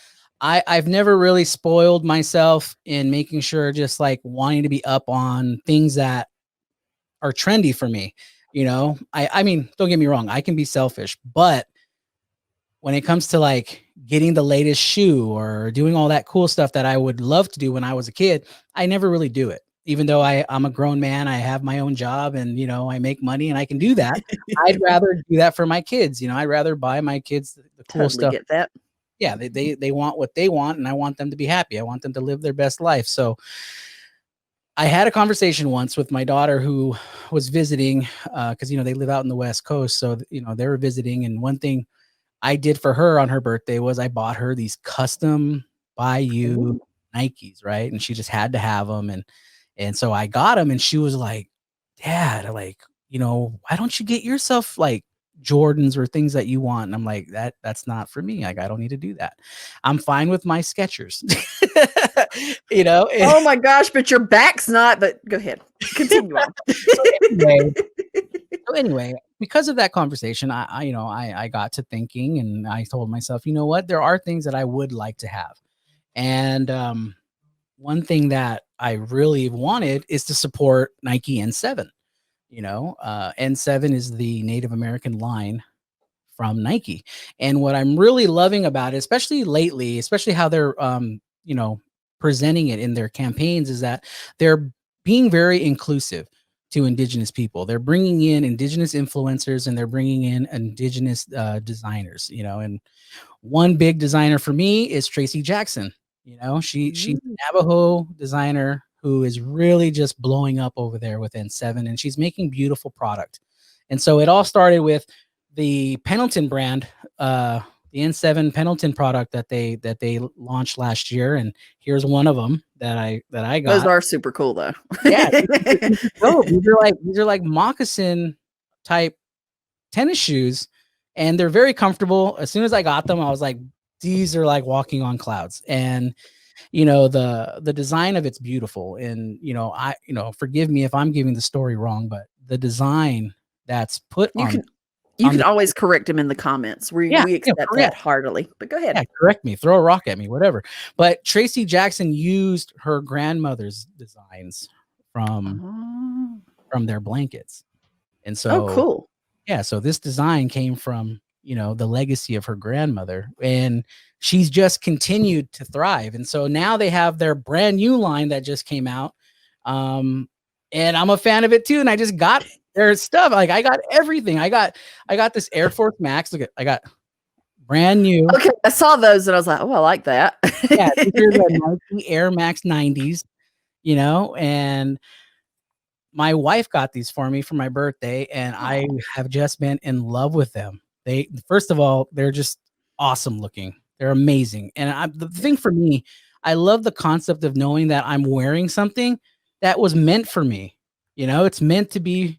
I've never really spoiled myself in making sure just like wanting to be up on things that are trendy for me. I mean, don't get me wrong, I can be selfish, but when it comes to like getting the latest shoe or doing all that cool stuff that I would love to do when I was a kid, I never really do it. Even though I'm a grown man, I have my own job and, I make money and I can do that. I'd rather do that for my kids. I'd rather buy my kids the cool stuff. Get that. Yeah. They want what they want and I want them to be happy. I want them to live their best life. So I had a conversation once with my daughter who was visiting because, they live out in the West Coast. So, they were visiting. And one thing I did for her on her birthday was I bought her these custom by you Nikes, right? And she just had to have them. And so I got them and she was like, Dad, like, why don't you get yourself like Jordans or things that you want? And I'm like, that's not for me. Like, I don't need to do that. I'm fine with my Skechers. Oh my gosh, but your back's not, but go ahead. Continue on. So anyway, because of that conversation, I got to thinking and I told myself, you know what, there are things that I would like to have. And one thing that I really wanted is to support Nike N7. N7 is the Native American line from Nike. And what I'm really loving about it, especially lately, especially how they're, presenting it in their campaigns, is that they're being very inclusive to Indigenous people. They're bringing in Indigenous influencers and they're bringing in Indigenous designers, and one big designer for me is Tracy Jackson. She's a Navajo designer who is really just blowing up over there with N7 and she's making beautiful product. And so it all started with the Pendleton brand, the N7 Pendleton product that they launched last year. And here's one of them that I got. Those are super cool though. Yeah. These are like moccasin type tennis shoes and they're very comfortable. As soon as I got them, I was like, these are like walking on clouds. And the design of it's beautiful. And forgive me if I'm giving the story wrong, but the design that's put on. You can always correct him in the comments. We accept that heartily. But go ahead. Yeah, correct me. Throw a rock at me, whatever. But Tracy Jackson used her grandmother's designs from their blankets. And so cool. Yeah, so this design came from the legacy of her grandmother, and she's just continued to thrive. And so now they have their brand new line that just came out. And I'm a fan of it too. And I just got their stuff. Like, I got everything. I got this Air Force Max. Look at, I got brand new. Okay, I saw those and I was like, oh, I like that. Yeah, these are the Nike Air Max 90s, and my wife got these for me for my birthday, and I have just been in love with them. First of all, they're just awesome looking. They're amazing. And the thing for me, I love the concept of knowing that I'm wearing something that was meant for me. It's meant to be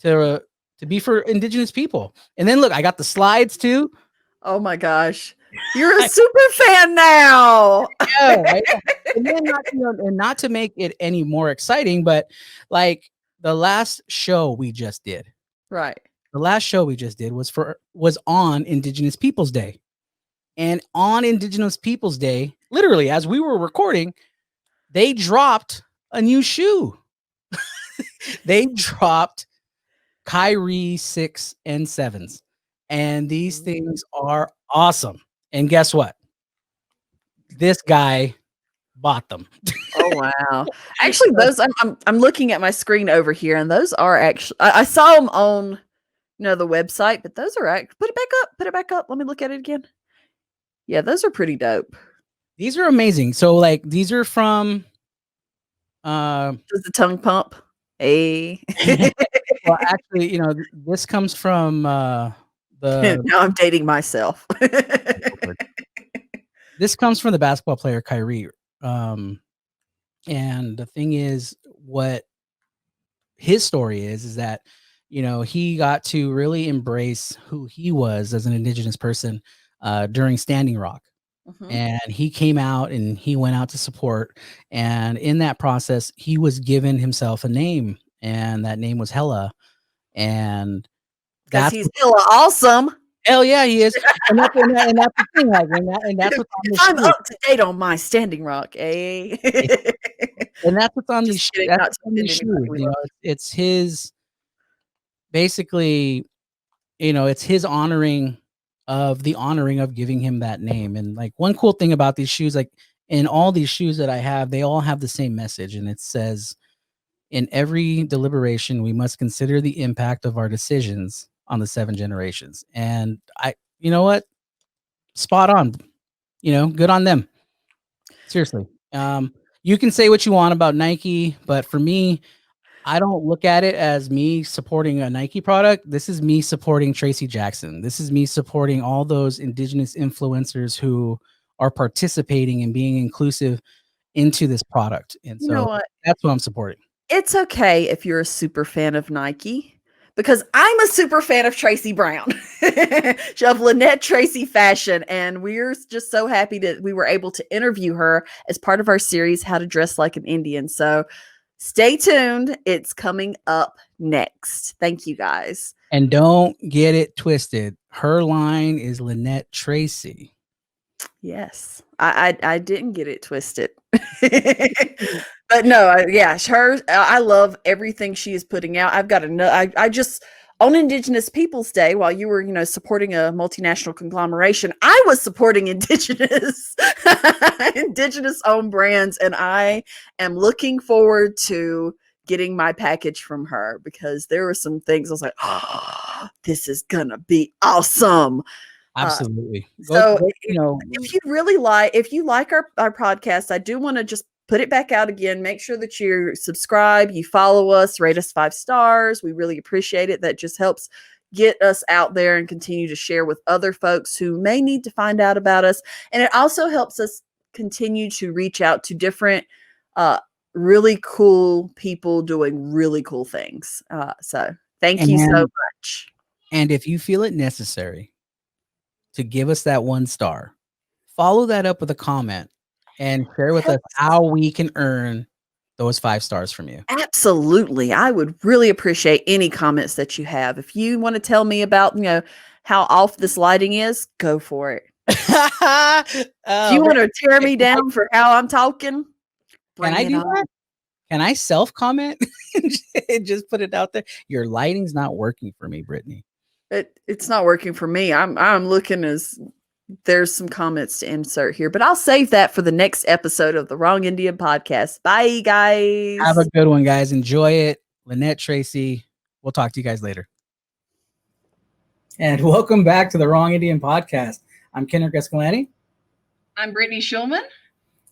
for Indigenous people. And then look, I got the slides too. Oh my gosh. You're a super fan now. Yeah, and then not to make it any more exciting, but like the last show we just did. Right. The last show we just did was on Indigenous Peoples Day. And on Indigenous Peoples Day, literally as we were recording, they dropped a new shoe. They dropped Kyrie 6 and 7s. And these things are awesome. And guess what? This guy bought them. Oh wow! Actually, those I'm looking at my screen over here, and those are actually I saw them on the website, but those are put it back up. Let me look at it again. Yeah, those are pretty dope. These are amazing. So like these are from does the tongue pump? Hey. Well, actually, this comes from now I'm dating myself. This comes from the basketball player Kyrie. And the thing is, what his story is that, he got to really embrace who he was as an Indigenous person during Standing Rock. And he came out and he went out to support. And in that process, he was given himself a name, and that name was Hella. And he's hella awesome. Hell yeah, he is. And that's the thing. Like, and that's what's on the I'm up to date on my Standing Rock, eh? And that's what's on these shoes. It's his, basically, it's his honoring of giving him that name. And like one cool thing about these shoes, like in all these shoes that I have, they all have the same message. And it says, in every deliberation, we must consider the impact of our decisions on the 7 generations. And you know what? Spot on. Good on them. Seriously. You can say what you want about Nike, but for me, I don't look at it as me supporting a Nike product. This is me supporting Tracy Jackson. This is me supporting all those Indigenous influencers who are participating and being inclusive into this product. And so that's what I'm supporting. It's okay if you're a super fan of Nike, because I'm a super fan of Tracy Brown, of Lynette Tracy Fashion. And we're just so happy that we were able to interview her as part of our series, How to Dress Like an Indian. So stay tuned. It's coming up next. Thank you, guys. And don't get it twisted. Her line is Lynette Tracy. Yes, I didn't get it twisted. But no, I love everything she is putting out. I've got I just, on Indigenous Peoples Day, while you were, supporting a multinational conglomeration, I was supporting Indigenous owned brands. And I am looking forward to getting my package from her, because there were some things I was like, oh, this is gonna be awesome. Absolutely. If you like our podcast, I do want to just put it back out again. Make sure that you subscribe, you follow us, rate us 5 stars. We really appreciate it. That just helps get us out there and continue to share with other folks who may need to find out about us. And it also helps us continue to reach out to different, really cool people doing really cool things. So thank you so much. And if you feel it necessary to give us that 1 star, follow that up with a comment and share with us how we can earn those 5 stars from you. Absolutely. I would really appreciate any comments that you have. If you want to tell me about, how off this lighting is, go for it. If you want to tear me down for how I'm talking, can I do that? Can I self-comment and just put it out there? Your lighting's not working for me, Brittany. It's not working for me. I'm looking as there's some comments to insert here, but I'll save that for the next episode of the Wrong Indian podcast. Bye, guys. Have a good one, guys. Enjoy it. Lynette Tracy. We'll talk to you guys later. And welcome back to the Wrong Indian podcast. I'm Kenrick. I'm Brittany Schulman.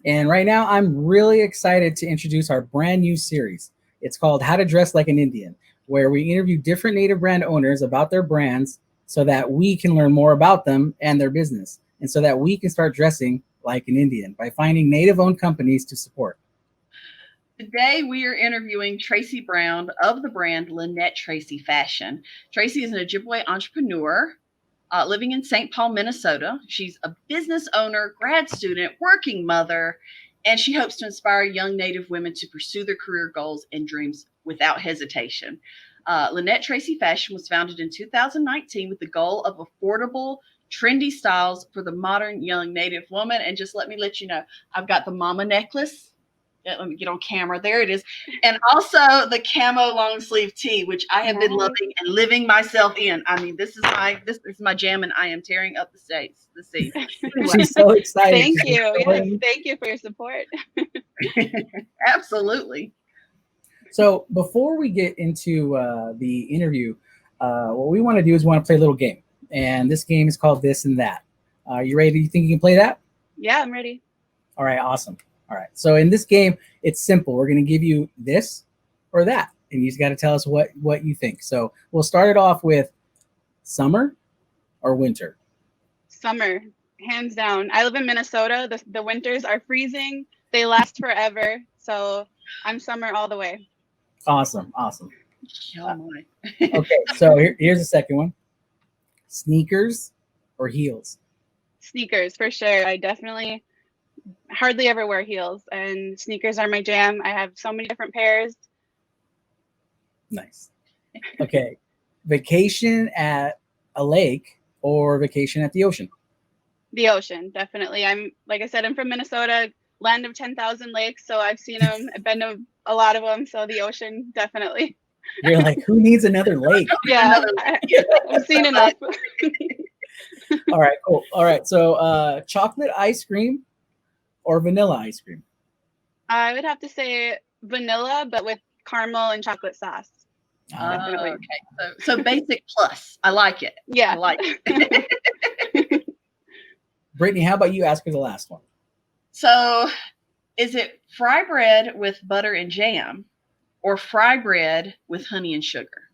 And right now, I'm really excited to introduce our brand new series. It's called How to Dress Like an Indian, where we interview different native brand owners about their brands so that we can learn more about them and their business, and so that we can start dressing like an Indian by finding native-owned companies to support. Today, we are interviewing Tracy Brown of the brand Lynette Tracy Fashion. Tracy is an Ojibwe entrepreneur living in St. Paul, Minnesota. She's a business owner, grad student, working mother, and she hopes to inspire young Native women to pursue their career goals and dreams without hesitation. Lynette Tracy Fashion was founded in 2019 with the goal of affordable, trendy styles for the modern young Native woman. And just let you know, I've got the mama necklace. Let me get on camera. There it is. And also the camo long sleeve tee, which I have been loving and living myself in. I mean, this is my jam, and I am tearing up the seats. She's so excited. Thank you. Yes, thank you for your support. Absolutely. So before we get into the interview, what we want to do is we want to play a little game. And this game is called This and That. You ready? Do you think you can play that? Yeah, I'm ready. All right, awesome. All right. So in this game, it's simple. We're going to give you this or that. And you just got to tell us what you think. So we'll start it off with summer or winter. Summer, hands down. I live in Minnesota. The winters are freezing. They last forever. So I'm summer all the way. Awesome. Okay, so here's the second one. Sneakers or heels? Sneakers, for sure. I definitely hardly ever wear heels, and sneakers are my jam. I have so many different pairs. Nice. Okay, vacation at a lake or vacation at the ocean? The ocean, definitely. Like I said, I'm from Minnesota, land of 10,000 lakes, so I've seen them. I've been to a lot of them, so the ocean, definitely. You're like, who needs another lake? Yeah, I've seen enough. All right, cool. All right, so chocolate ice cream or vanilla ice cream? I would have to say vanilla, but with caramel and chocolate sauce. Okay, so basic plus. I like it. Yeah, I like it. Brittany, how about you ask her the last one? So, is it fry bread with butter and jam, or fry bread with honey and sugar?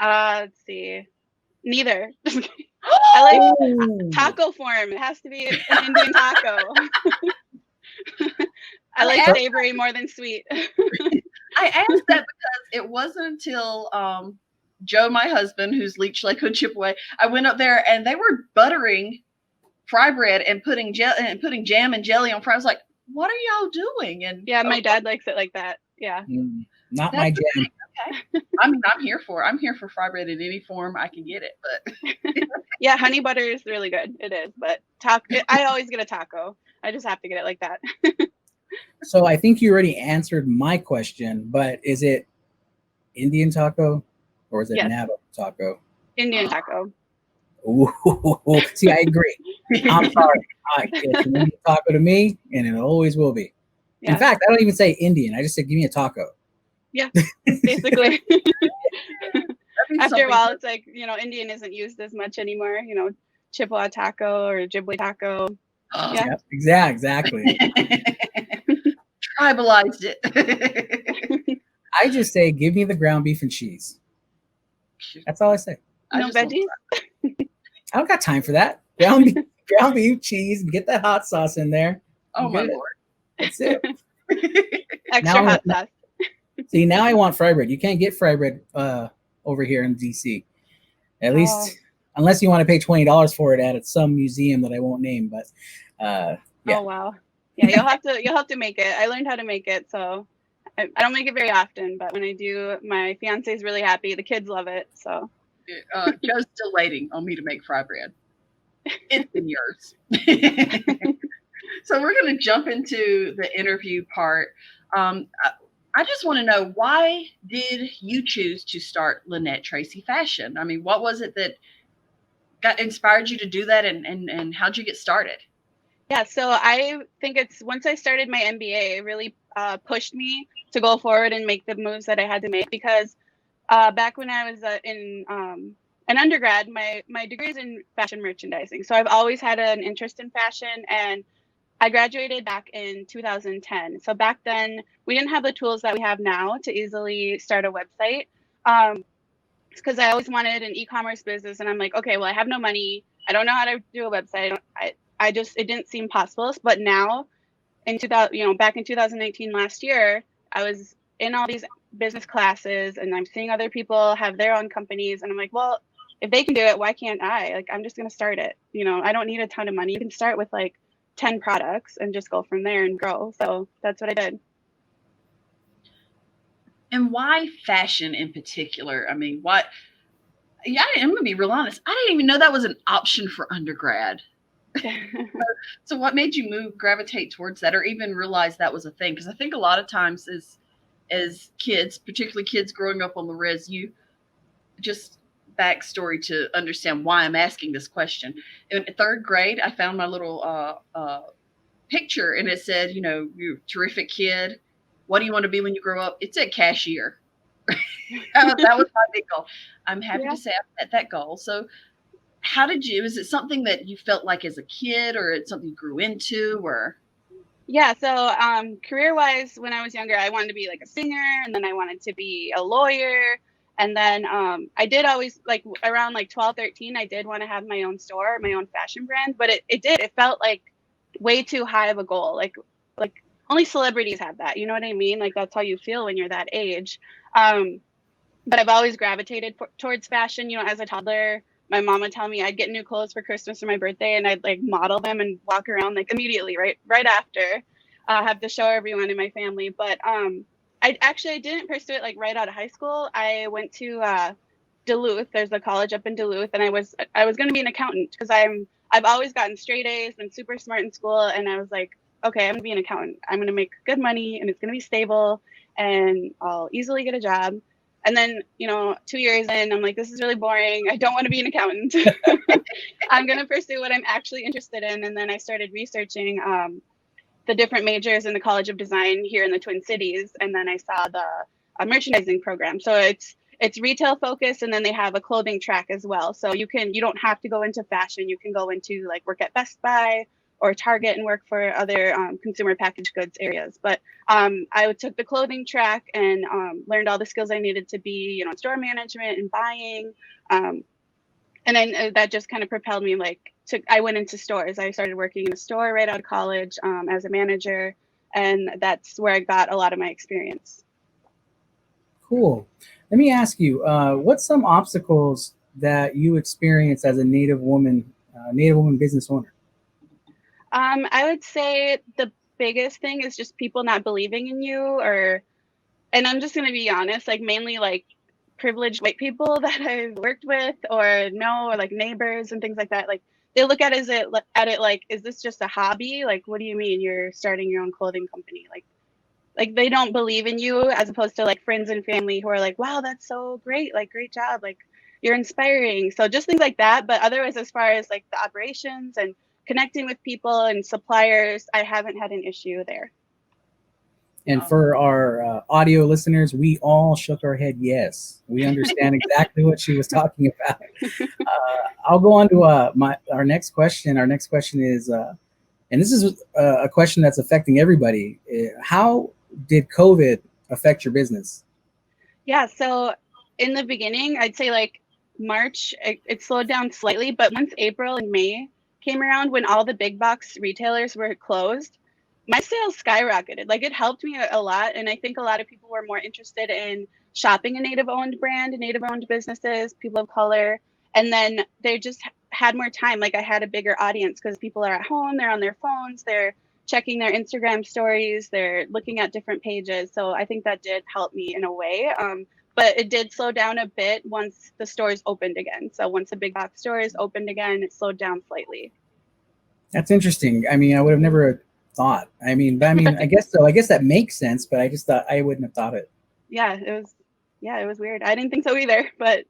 Let's see. Neither. I like taco form. It has to be an Indian taco. I like savory more than sweet. I asked that because it wasn't until Joe, my husband, who's Leech Lake Ojibwe, I went up there and they were buttering fry bread and putting jam and jelly on fry. I was like, what are y'all doing? And yeah, my dad likes it like that. Yeah. Not my jam. Okay. I mean, I'm here for fry bread in any form I can get it, but yeah, honey butter is really good. It is, but I always get a taco. I just have to get it like that. So I think you already answered my question, but is it Indian taco or is it Navajo taco? Indian taco. Ooh, see, I agree. I'm sorry. It's an Indian taco to me, and it always will be. Yeah. In fact, I don't even say Indian. I just say, give me a taco. Yeah, basically. After a while, it's like, Indian isn't used as much anymore. Chippewa taco or Ojibwe taco. Yeah, exactly. Tribalized it. I just say, give me the ground beef and cheese. That's all I say. No veggies? I don't got time for that. Ground beef, cheese, get that hot sauce in there. Oh, my Lord. That's it. Extra hot sauce. See, now I want fry bread. You can't get fry bread over here in DC. At least, unless you want to pay $20 for it at some museum that I won't name. But yeah. Oh wow. Yeah, you'll have to make it. I learned how to make it, so I don't make it very often, but when I do, my fiance is really happy. The kids love it. So Joe's still waiting on me to make fry bread. It's been yours. So we're going to jump into the interview part. I just want to know, why did you choose to start Lynette Tracy Fashion? I mean, what was it that got inspired you to do that, and how'd you get started? Yeah, so I think it's once I started my MBA, it really pushed me to go forward and make the moves that I had to make, because back when I was in an undergrad, my degree is in fashion merchandising. So I've always had an interest in fashion, and I graduated back in 2010. So back then, we didn't have the tools that we have now to easily start a website. Because I always wanted an e-commerce business, and I'm like, okay, well, I have no money. I don't know how to do a website. I just, it didn't seem possible. But now, in 2000, back in 2019, last year, I was in all these business classes, and I'm seeing other people have their own companies, and I'm like, well, if they can do it, why can't I? Like, I'm just gonna start it. I don't need a ton of money. You can start with like 10 products and just go from there and grow. So that's what I did. And why fashion in particular? I mean, what? Yeah, I'm gonna be real honest. I didn't even know that was an option for undergrad. So what made you gravitate towards that, or even realize that was a thing? Because I think a lot of times as kids, particularly kids growing up on the res, you just backstory to understand why I'm asking this question. In third grade, I found my little picture, and it said, you're a terrific kid. What do you want to be when you grow up? It said cashier. That was my big goal. I'm happy to say I met that goal. So is it something that you felt like as a kid, or it's something you grew into, or? Yeah. So career-wise, when I was younger, I wanted to be like a singer, and then I wanted to be a lawyer. And then I did always, like around like 12, 13, I did want to have my own store, my own fashion brand, but it felt like way too high of a goal. Like only celebrities have that. You know what I mean? Like that's how you feel when you're that age. But I've always gravitated towards fashion. As a toddler, my mom would tell me I'd get new clothes for Christmas or my birthday, and I'd like model them and walk around like immediately, right after, have to show everyone in my family. But I didn't pursue it like right out of high school. I went to Duluth. There's a college up in Duluth, and I was going to be an accountant, because I've always gotten straight A's, been super smart in school, and I was like, okay, I'm going to be an accountant. I'm going to make good money, and it's going to be stable, and I'll easily get a job. And then, 2 years in, I'm like, this is really boring. I don't want to be an accountant. I'm going to pursue what I'm actually interested in. And then I started researching the different majors in the College of Design here in the Twin Cities. And then I saw the merchandising program. So it's retail focused, and then they have a clothing track as well. So you don't have to go into fashion. You can go into like work at Best Buy or Target and work for other consumer packaged goods areas. But I took the clothing track and learned all the skills I needed to be, store management and buying. And then that just kind of propelled me. I went into stores. I started working in a store right out of college as a manager. And that's where I got a lot of my experience. Cool. Let me ask you, what's some obstacles that you experience as a Native woman business owner? I would say the biggest thing is just people not believing in you, and I'm just going to be honest, like mainly like privileged white people that I've worked with or like neighbors and things like that. Like they look at it like, is this just a hobby? Like, what do you mean you're starting your own clothing company? Like they don't believe in you, as opposed to like friends and family who are like, wow, that's so great. Like, great job. Like, you're inspiring. So just things like that. But otherwise, as far as like the operations and connecting with people and suppliers, I haven't had an issue there. And for our audio listeners, we all shook our head yes. We understand exactly what she was talking about. I'll go on to our next question. Our next question is, and this is a question that's affecting everybody. How did COVID affect your business? Yeah, so in the beginning, I'd say like March, it slowed down slightly, but once April and May came around, when all the big box retailers were closed, my sales skyrocketed. Like, it helped me a lot. And I think a lot of people were more interested in shopping a Native owned brand, Native owned businesses, people of color. And then they just had more time. Like, I had a bigger audience because people are at home, they're on their phones, they're checking their Instagram stories, they're looking at different pages. So I think that did help me in a way. But it did slow down a bit once the stores opened again. So once the big box stores opened again, it slowed down slightly. That's interesting. I mean, I would have never thought. I mean, I guess so. I guess that makes sense, but I just thought I wouldn't have thought it. Yeah, it was weird. I didn't think so either, but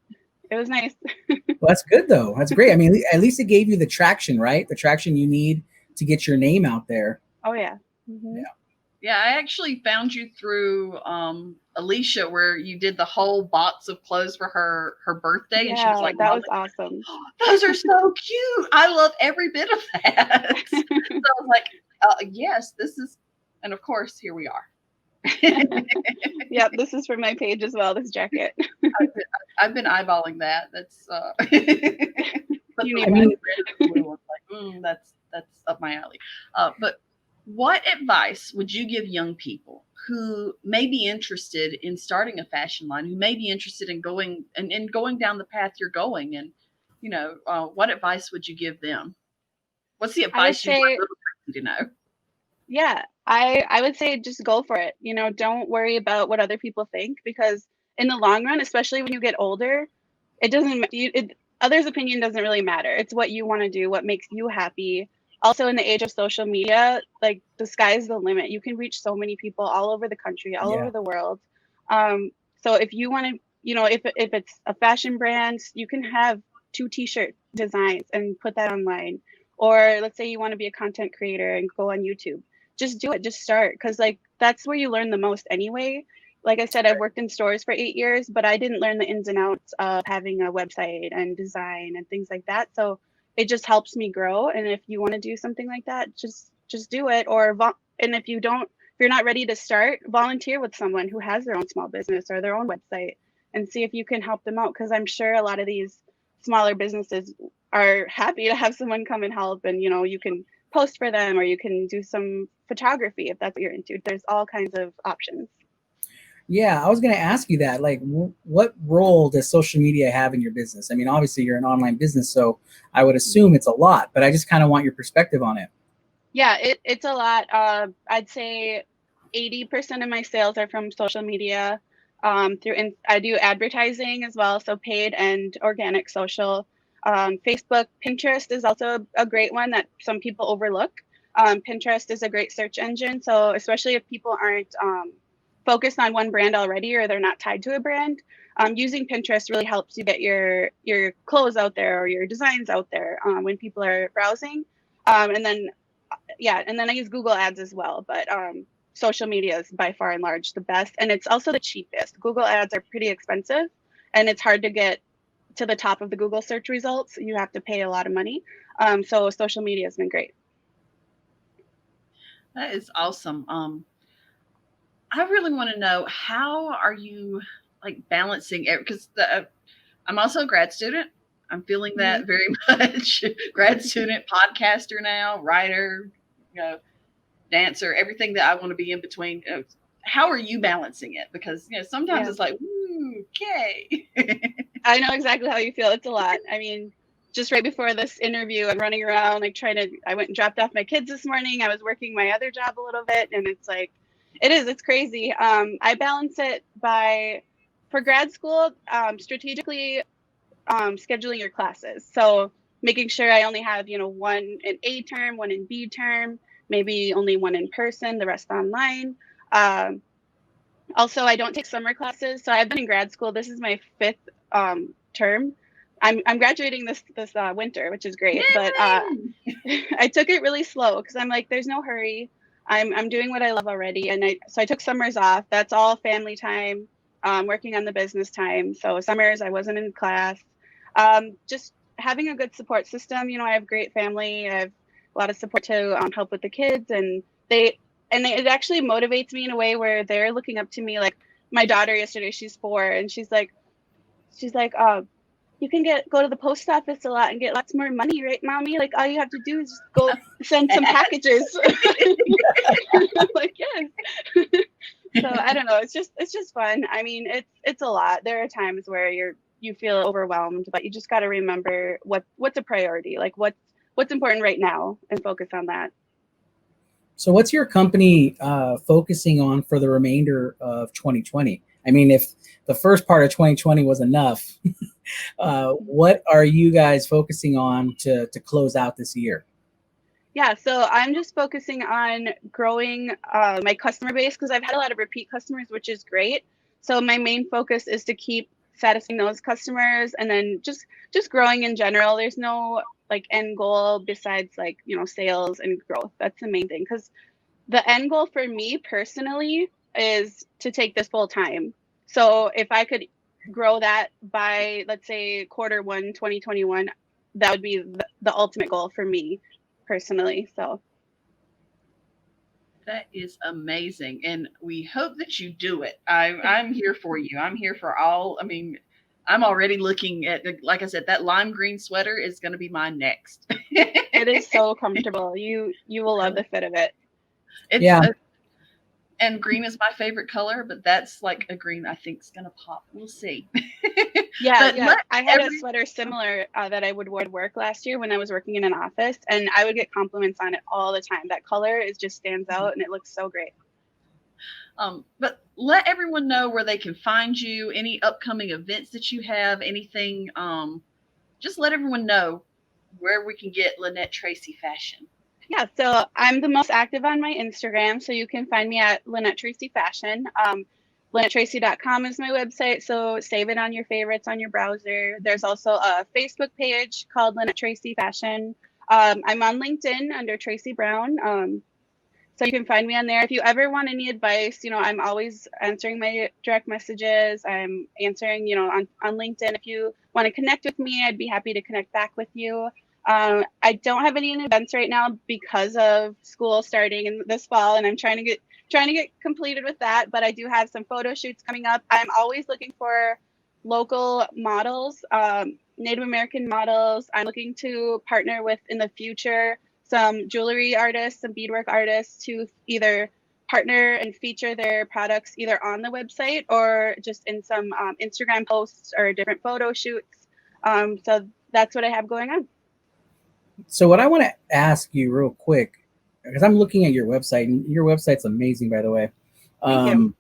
it was nice. Well, that's good though. That's great. I mean, at least it gave you the traction, right? The traction you need to get your name out there. Oh yeah. Mm-hmm. Yeah, I actually found you through Alicia, where you did the whole box of clothes for her birthday, Yeah, and she was like, that was awesome. Oh, those are so cute. I love every bit of that. So I was like, yes, this is, and of course, here we are. Yep, this is for my page as well. This jacket. I've been eyeballing that. That's you need that's up my alley. But what advice would you give young people who may be interested in starting a fashion line, who may be interested in going down the path you're going, and what advice would you give them? What's the advice you want little Tracy to know? Yeah, I would say just go for it. Don't worry about what other people think, because in the long run, especially when you get older, others' opinion doesn't really matter. It's what you want to do, what makes you happy. Also, in the age of social media, like, the sky's the limit. You can reach so many people all over the country, all over the world. So if you want to, if it's a fashion brand, you can have 2 t-shirt designs and put that online. Or let's say you want to be a content creator and go on YouTube. Just do it. Just start, because like that's where you learn the most anyway. Like I said, I've worked in stores for 8 years, but I didn't learn the ins and outs of having a website and design and things like that. So it just helps me grow. And if you want to do something like that, just do it. And if you're not ready to start, volunteer with someone who has their own small business or their own website, and see if you can help them out. Because I'm sure a lot of these smaller businesses are happy to have someone come and help. And you can post for them, or you can do some photography if that's what you're into. There's all kinds of options. Yeah, I was going to ask you that. Like, what role does social media have in your business? I mean, obviously you're an online business, so I would assume it's a lot, but I just kind of want your perspective on it. Yeah, it's a lot. I'd say 80% of my sales are from social media. And I do advertising as well, so paid and organic social. Facebook, Pinterest is also a great one that some people overlook. Pinterest is a great search engine, so especially if people aren't focused on one brand already, or they're not tied to a brand, using Pinterest really helps you get your clothes out there or your designs out there when people are browsing. And then I use Google Ads as well, but social media is by far and large the best, and it's also the cheapest. Google Ads are pretty expensive, and it's hard to get to the top of the Google search results. You have to pay a lot of money. So social media has been great. That is awesome. I really want to know, how are you like balancing it? Because I'm also a grad student. I'm feeling that very much. Grad student, podcaster now, writer, dancer, everything that I want to be in between. How are you balancing it? Because sometimes it's like, okay. I know exactly how you feel. It's a lot. I mean, just right before this interview, I'm running around like I went and dropped off my kids this morning. I was working my other job a little bit, and it's like, it's crazy. I balance it for grad school, strategically scheduling your classes. So making sure I only have, one in A term, one in B term, maybe only one in person, the rest online. Also, I don't take summer classes. So I've been in grad school. This is my 5th term. I'm graduating this winter, which is great. Yay! But I took it really slow, because I'm like, there's no hurry. I'm doing what I love already. And so I took summers off. That's all family time, working on the business time. So summers, I wasn't in class. Just having a good support system. I have great family. I have a lot of support to help with the kids, and it actually motivates me in a way where they're looking up to me. Like my daughter yesterday, she's 4, and she's like, you can go to the post office a lot and get lots more money, right, mommy? Like all you have to do is just go send some packages. I'm like, yes. So I don't know. It's just fun. I mean, it's a lot. There are times where you feel overwhelmed, but you just got to remember what's a priority, like what's important right now, and focus on that. So what's your company focusing on for the remainder of 2020? I mean, if the first part of 2020 was enough, what are you guys focusing on to close out this year? Yeah, so I'm just focusing on growing my customer base because I've had a lot of repeat customers, which is great. So my main focus is to keep satisfying those customers and then just growing in general. There's no like end goal besides like, sales and growth. That's the main thing because the end goal for me personally is to take this full time. So if I could grow that by, let's say, Q1 2021, that would be the ultimate goal for me personally. So that is amazing, and we hope that you do it. I'm here for you. I'm here for all. I mean, I'm already looking at, like I said, that lime green sweater is going to be mine next. It is so comfortable. You will love the fit of it. It's and green is my favorite color, but that's like a green I think is going to pop. We'll see. Yeah. I had a sweater similar that I would wear to work last year when I was working in an office, and I would get compliments on it all the time. That color just stands out, and it looks so great. But let everyone know where they can find you, any upcoming events that you have, anything. Just let everyone know where we can get Lynette Tracy fashion. Yeah, so I'm the most active on my Instagram, so you can find me at Lynette Tracy Fashion. LynetteTracy.com is my website, so save it on your favorites on your browser. There's also a Facebook page called Lynette Tracy Fashion. I'm on LinkedIn under Tracy Brown, so you can find me on there. If you ever want any advice, I'm always answering my direct messages. I'm answering, on LinkedIn. If you want to connect with me, I'd be happy to connect back with you. I don't have any events right now because of school starting in this fall, and I'm trying to get completed with that. But I do have some photo shoots coming up. I'm always looking for local models, Native American models. I'm looking to partner with in the future some jewelry artists, some beadwork artists to either partner and feature their products either on the website or just in some Instagram posts or different photo shoots. So that's what I have going on. So what I want to ask you real quick, because I'm looking at your website, and your website's amazing, by the way. Thank you.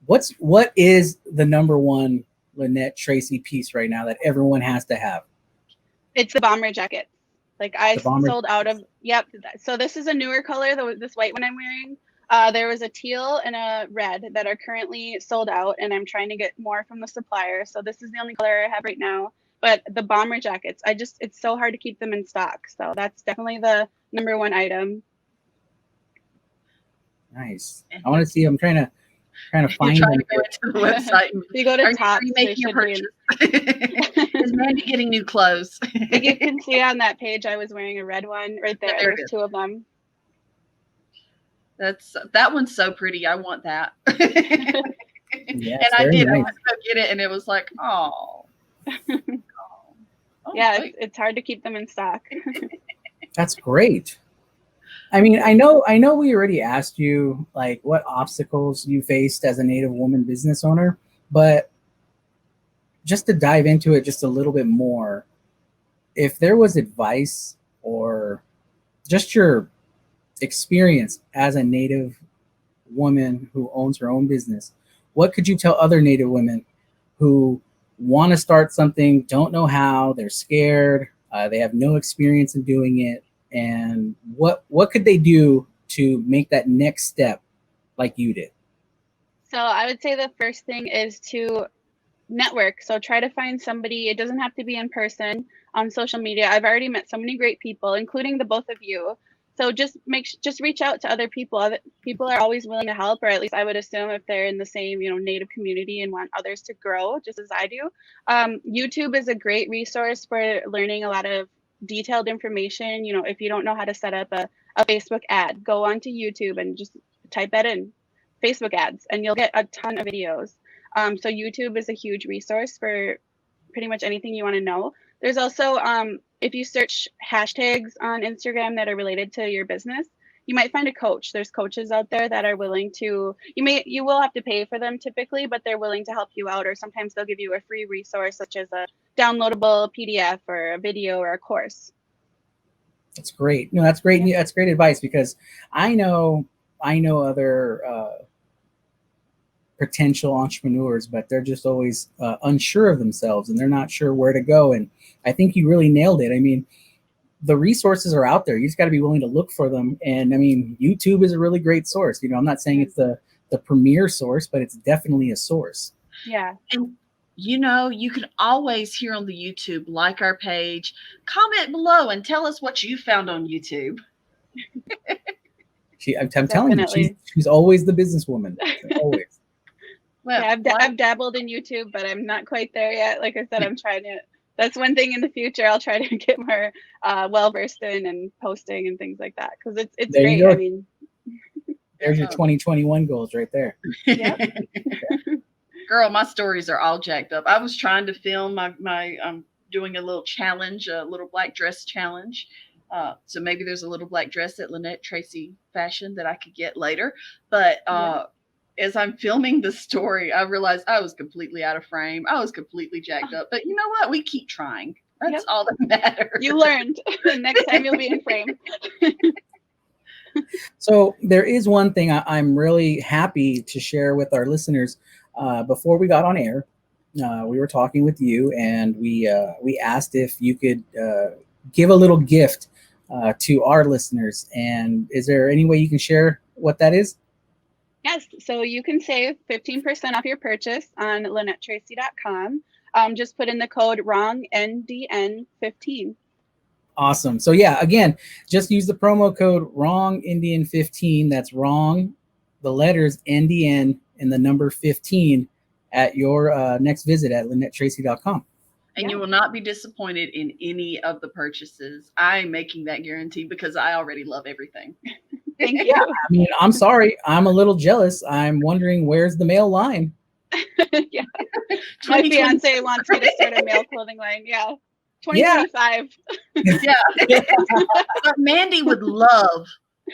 What is the number one Lynette Tracy piece right now that everyone has to have? It's the bomber jacket. Like I sold out of, yep. So this is a newer color, this white one I'm wearing. There was a teal and a red that are currently sold out, and I'm trying to get more from the supplier. So this is the only color I have right now. But the bomber jackets, it's so hard to keep them in stock. So that's definitely the number one item. Nice. I want to see. I'm trying to find them. To go to the website. You go to top. Making a purchase? Is Mandy getting new clothes? You can see on that page I was wearing a red one right there. There's two of them. That one's so pretty. I want that. Yeah, and I did. Nice. I went to go get it, and it was like, oh. Yeah, it's hard to keep them in stock. That's great. I mean, I know we already asked you like what obstacles you faced as a Native woman business owner, but just to dive into it just a little bit more, if there was advice or just your experience as a Native woman who owns her own business, what could you tell other Native women who want to start something, don't know how, they're scared, they have no experience in doing it, and what could they do to make that next step like you did? So I would say the first thing is to network. So try to find somebody. It doesn't have to be in person, on social media. I've already met so many great people, including the both of you. So just reach out to other people. Other people are always willing to help, or at least I would assume if they're in the same, Native community and want others to grow just as I do. YouTube is a great resource for learning a lot of detailed information. If you don't know how to set up a Facebook ad, go onto YouTube and just type that in, Facebook ads, and you'll get a ton of videos. So YouTube is a huge resource for pretty much anything you want to know. There's also, if you search hashtags on Instagram that are related to your business, you might find a coach. There's coaches out there that are willing to, you will have to pay for them typically, but they're willing to help you out, or sometimes they'll give you a free resource such as a downloadable PDF or a video or a course. That's great. No, that's great. That's great advice, because I know other potential entrepreneurs, but they're just always unsure of themselves and they're not sure where to go. And I think you really nailed it. I mean, the resources are out there. You just got to be willing to look for them. And I mean, YouTube is a really great source. You know, I'm not saying it's the premier source, but it's definitely a source. Yeah. And you know, you can always here on the YouTube, like our page, comment below and tell us what you found on YouTube. I'm telling you, she's always the businesswoman. Always. Well, yeah, I've dabbled in YouTube, but I'm not quite there yet. Like I said, I'm trying to. That's one thing in the future I'll try to get more well versed in, and posting and things like that, because it's great. I mean, there's your 2021 goals right there. Yep. Girl, my stories are all jacked up. I was trying to film my doing a little challenge, a little black dress challenge. So maybe there's a little black dress at Lynette Tracy fashion that I could get later. But as I'm filming the story, I realized I was completely out of frame. I was completely jacked up. But you know what? We keep trying. That's all that matters. You learned. Next time you'll be in frame. So there is one thing I'm really happy to share with our listeners. Before we got on air, we were talking with you, and we asked if you could give a little gift to our listeners. And is there any way you can share what that is? Yes. So you can save 15% off your purchase on LynetteTracy.com. Just put in the code WRONG NDN15. Awesome. So yeah, again, just use the promo code WRONG NDN15. That's wrong, the letters NDN and the number 15 at your next visit at LynetteTracy.com. And you will not be disappointed in any of the purchases. I'm making that guarantee because I already love everything. Thank you. Yeah, I mean, I'm sorry. I'm a little jealous. I'm wondering, where's the male line? Yeah. My fiance wants me to start a male clothing line. Yeah. 2025. Yeah. But Mandy would love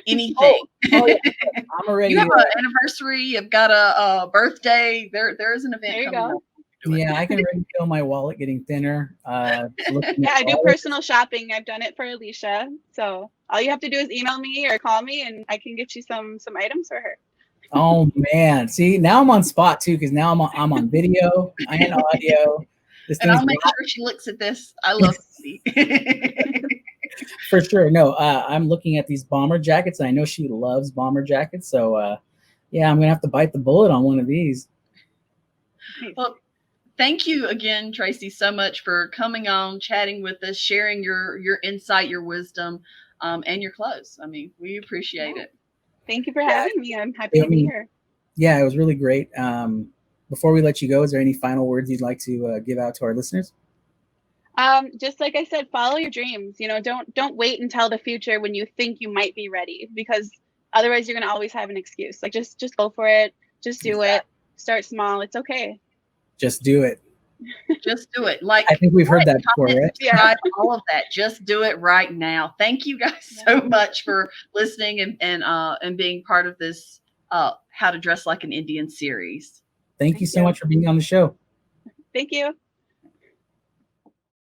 anything. Oh, yeah. I'm already. You have an anniversary. You've got a birthday. There is an event coming up. Yeah, I can already feel my wallet getting thinner. Yeah, I do personal shopping. I've done it for Alicia. So all you have to do is email me or call me, and I can get you some items for her. Oh man! See, now I'm on spot too, because now I'm on video and audio. And I'll make sure she looks at this. I love it. For sure. No, I'm looking at these bomber jackets. I know she loves bomber jackets, so yeah, I'm gonna have to bite the bullet on one of these. Well, thank you again, Tracy, so much for coming on, chatting with us, sharing your insight, your wisdom, and your clothes. I mean, we appreciate it. Thank you for having me. I'm happy to be here. Yeah, it was really great. Before we let you go, is there any final words you'd like to give out to our listeners? Just like I said, follow your dreams. You know, don't wait until the future when you think you might be ready, because otherwise you're gonna always have an excuse. Like just go for it. Just do it. Start small. It's okay. Just do it. Just do it. Like, I think we've heard that before, right? Yeah, all of that. Just do it right now. Thank you guys so much for listening and being part of this How to Dress Like an Indian series. Thank you so much for being on the show. Thank you.